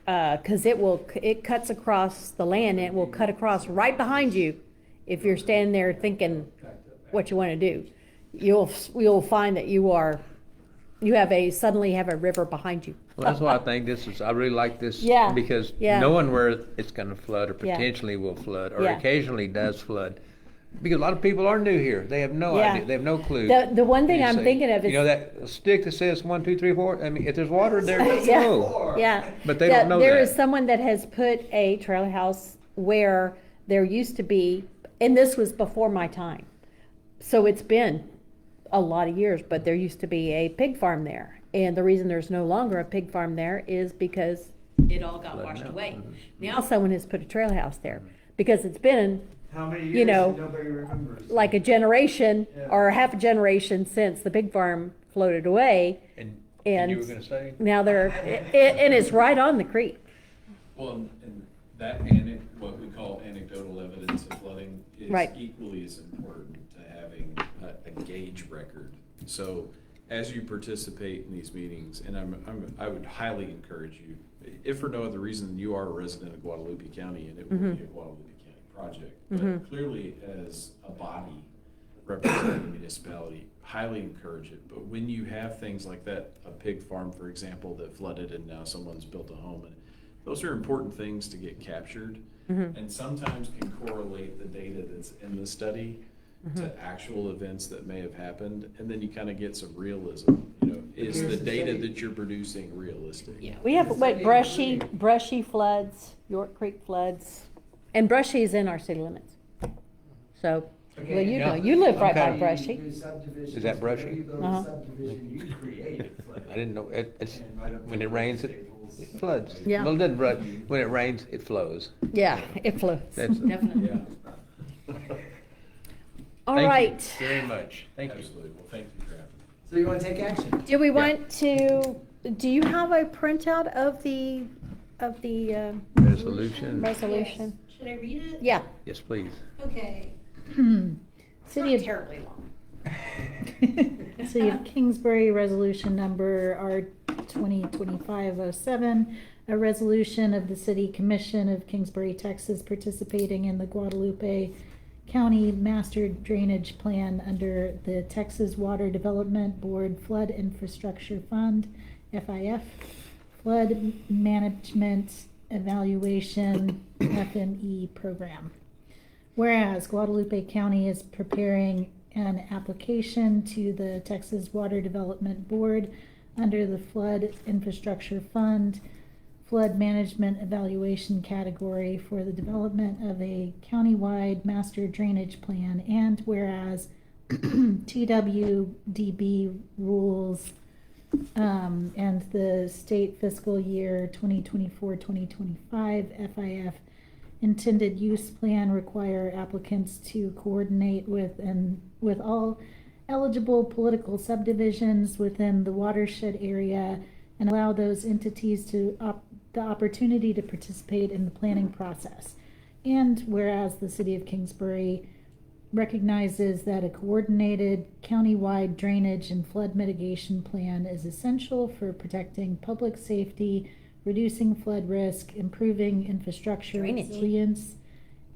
cause it cuts across the land and it will cut across right behind you if you're standing there thinking what you wanna do. You'll find that suddenly have a river behind you. Well, that's why I think I really like this. Yeah, Because yeah. knowing where it's gonna flood or Yeah. potentially will flood or Yeah. occasionally does flood. Because a lot of people are new here. They have no Yeah. idea. They have no clue. The one thing You I'm say, thinking of is. You know that stick that says 1, 2, 3, 4? I mean, if there's water there, Yeah. go. Yeah. But they don't know There that. is someone that has put a trailer house where there used to be, and this was before my time. So it's been a lot of years, but there used to be a pig farm there. And the reason there's no longer a pig farm there is because it all got Flooded washed out. away. Mhm. Now someone has put a trailer house there because it's been How many You years know, and nobody remembers? like a generation Yeah. or half a generation since the pig farm floated away. And you were gonna say? Now and it's right on the creek. Well, and that what we call anecdotal evidence of flooding is Right. equally as important to having a gauge record. So as you participate in these meetings, and I would highly encourage you, if for no other reason, you are a resident of Guadalupe County and it will be a Guadalupe County project. But clearly as a body representing the municipality, highly encourage it. But when you have things like that, a pig farm, for example, that flooded and now someone's built a home, and those are important things to get captured and sometimes can correlate the data that's in the study to actual events that may have happened. And then you kind of get some realism, you know, is the data that you're producing realistic? Yeah, we have brushy floods, York Creek floods, and brushy is in our city limits. So, well, you know, you live right by Okay. brushy. Is that brushy? You build Uh-huh. a subdivision, you create it. I didn't know, it's, And right up when to it rains, it tables. floods. Yeah. Well, it doesn't flood. When it rains, it flows. Yeah, it flows. That's- Definitely. Yeah, All Thank you right. very much. Thank you. absolutely. Well, thank you, Travis. So you wanna take action? Do we want to, do you have a printout of the Resolution. resolution? Should I read it? Yeah. Yes, please. Okay. It's City not of terribly long. City of Kingsbury Resolution Number R 2025-07, a resolution of the City Commission of Kingsbury, Texas, participating in the Guadalupe County Master Drainage Plan under the Texas Water Development Board Flood Infrastructure Fund, FIF, Flood Management Evaluation, FME Program. Whereas Guadalupe County is preparing an application to the Texas Water Development Board under the Flood Infrastructure Fund Flood Management Evaluation category for the development of a countywide master drainage plan, and whereas TWDB rules and the state fiscal year 2024-2025 FIF intended use plan require applicants to coordinate with all eligible political subdivisions within the watershed area and allow those entities the opportunity to participate in the planning process. And whereas the city of Kingsbury recognizes that a coordinated countywide drainage and flood mitigation plan is essential for protecting public safety, reducing flood risk, improving infrastructure Drainage. resilience,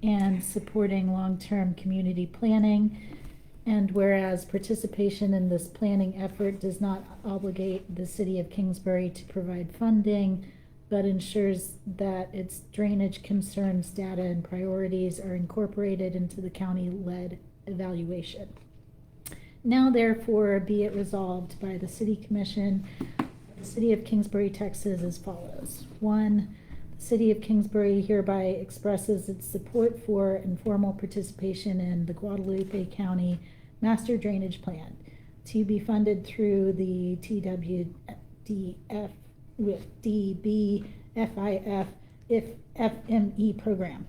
and supporting long-term community planning. And whereas participation in this planning effort does not obligate the city of Kingsbury to provide funding, but ensures that its drainage concerns, data, and priorities are incorporated into the county-led evaluation. Now therefore be it resolved by the City Commission of the City of Kingsbury, Texas as follows. 1, the City of Kingsbury hereby expresses its support for informal participation in the Guadalupe County Master Drainage Plan to be funded through the TWDF with DB FIF if FME program.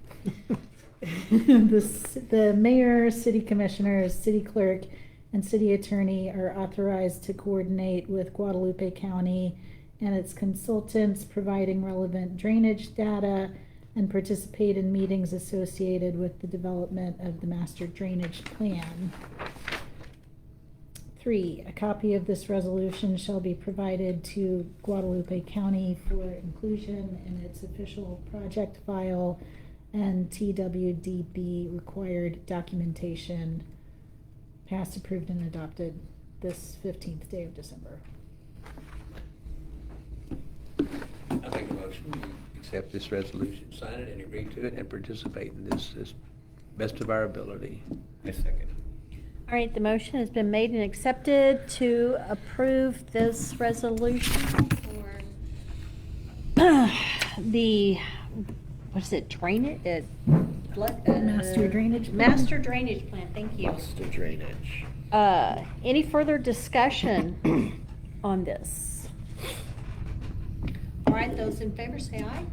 The mayor, city commissioners, city clerk, and city attorney are authorized to coordinate with Guadalupe County and its consultants, providing relevant drainage data, and participate in meetings associated with the development of the master drainage plan. 3, a copy of this resolution shall be provided to Guadalupe County for inclusion in its official project file and TWDB required documentation, passed, approved, and adopted this 15th day of December. I make a motion, we accept this resolution, sign it, and agree to it, and participate in this as best of our ability. I second. All right, the motion has been made and accepted to approve this resolution for the, what is it, drainage, Master drainage plan? Master drainage plan, thank you. Master drainage. Any further discussion on this? All right, those in favor say aye.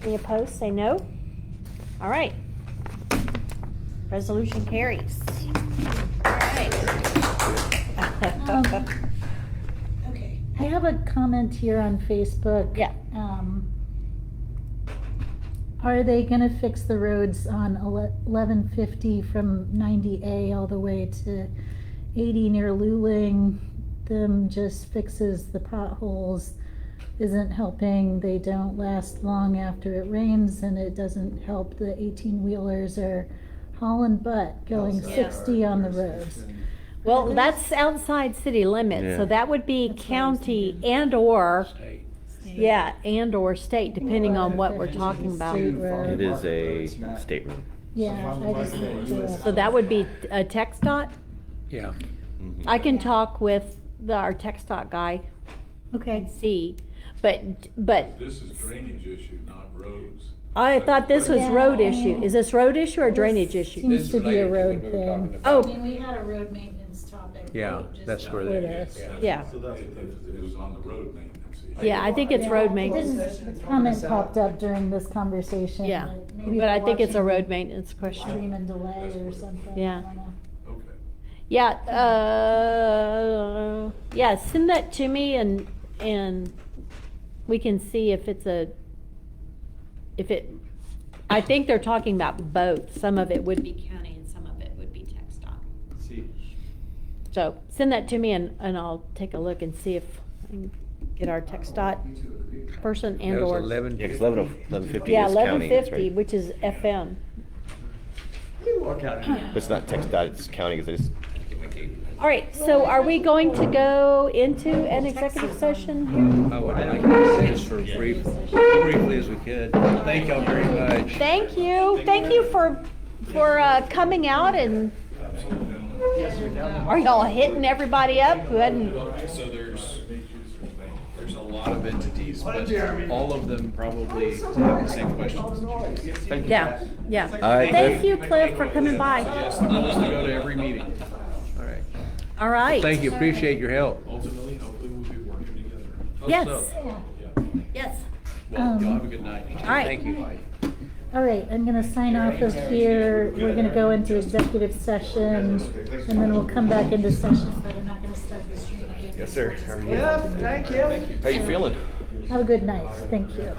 Any opposed, say no. All right. Resolution carries. All right. Okay. I have a comment here on Facebook. Yeah. Are they gonna fix the roads on 1150 from 90A all the way to 80 near Luling? Them just fixes the potholes, isn't helping. They don't last long after it rains, and it doesn't help the 18-wheelers are hauling butt going 60 on the roads. Well, that's outside city limits, Yeah. so that would be county and/or, yeah, and/or state, depending on what we're talking about. State road. It is a state road. Yeah, I just looked it up. So that would be a text dot? Yeah. I can talk with our text dot guy Okay. and see, but This is drainage issue, not roads. I thought this was road Yeah. issue. Is this road issue or drainage issue? Seems to be a road thing. Oh. I mean, we had a road maintenance topic. Yeah, just that's where with that us. is, Yeah, It was on the road maintenance. yeah, I think it's road Yeah, maintenance. this comment popped up during this conversation. Yeah, like maybe but I they're think it's a watching road maintenance question. Stream and delay or something. Yeah. I don't know. Okay. Yeah, send that to me and we can see if it's I think they're talking about both. Some of it would be county and some of it would be text dot. See, So send that to me and I'll take a look and see if I can get our text dot person and That was or. 11. Yeah, because 1150 Yeah, is county, that's 1150, right. which is FM. we walk out here. But it's not text dot, it's county, because it's, All right, so are we going to go into an executive session here? I would like to say this for briefly as we could. Thank y'all very much. Thank you for coming out and Yes, sir, down the Are y'all hitting everybody up who hadn't? So there's a lot of entities, but all of them probably have the same questions. Thank you. Yeah, yeah. All right, Thank Cliff. you, Cliff, for coming by. Yes, the goal is to go to every meeting. All right. All right. Thank you, appreciate your help. Ultimately, hopefully we'll be working together. Yes, Yeah. yes. Well, y'all have a good night. All right. Thank you. All right, I'm gonna sign off of here. We're gonna go into executive session, and then we'll come back into session, but I'm not gonna start the stream again. Yes, sir. How are you? Yeah, thank you. How you feeling? Have a good night. Thank you.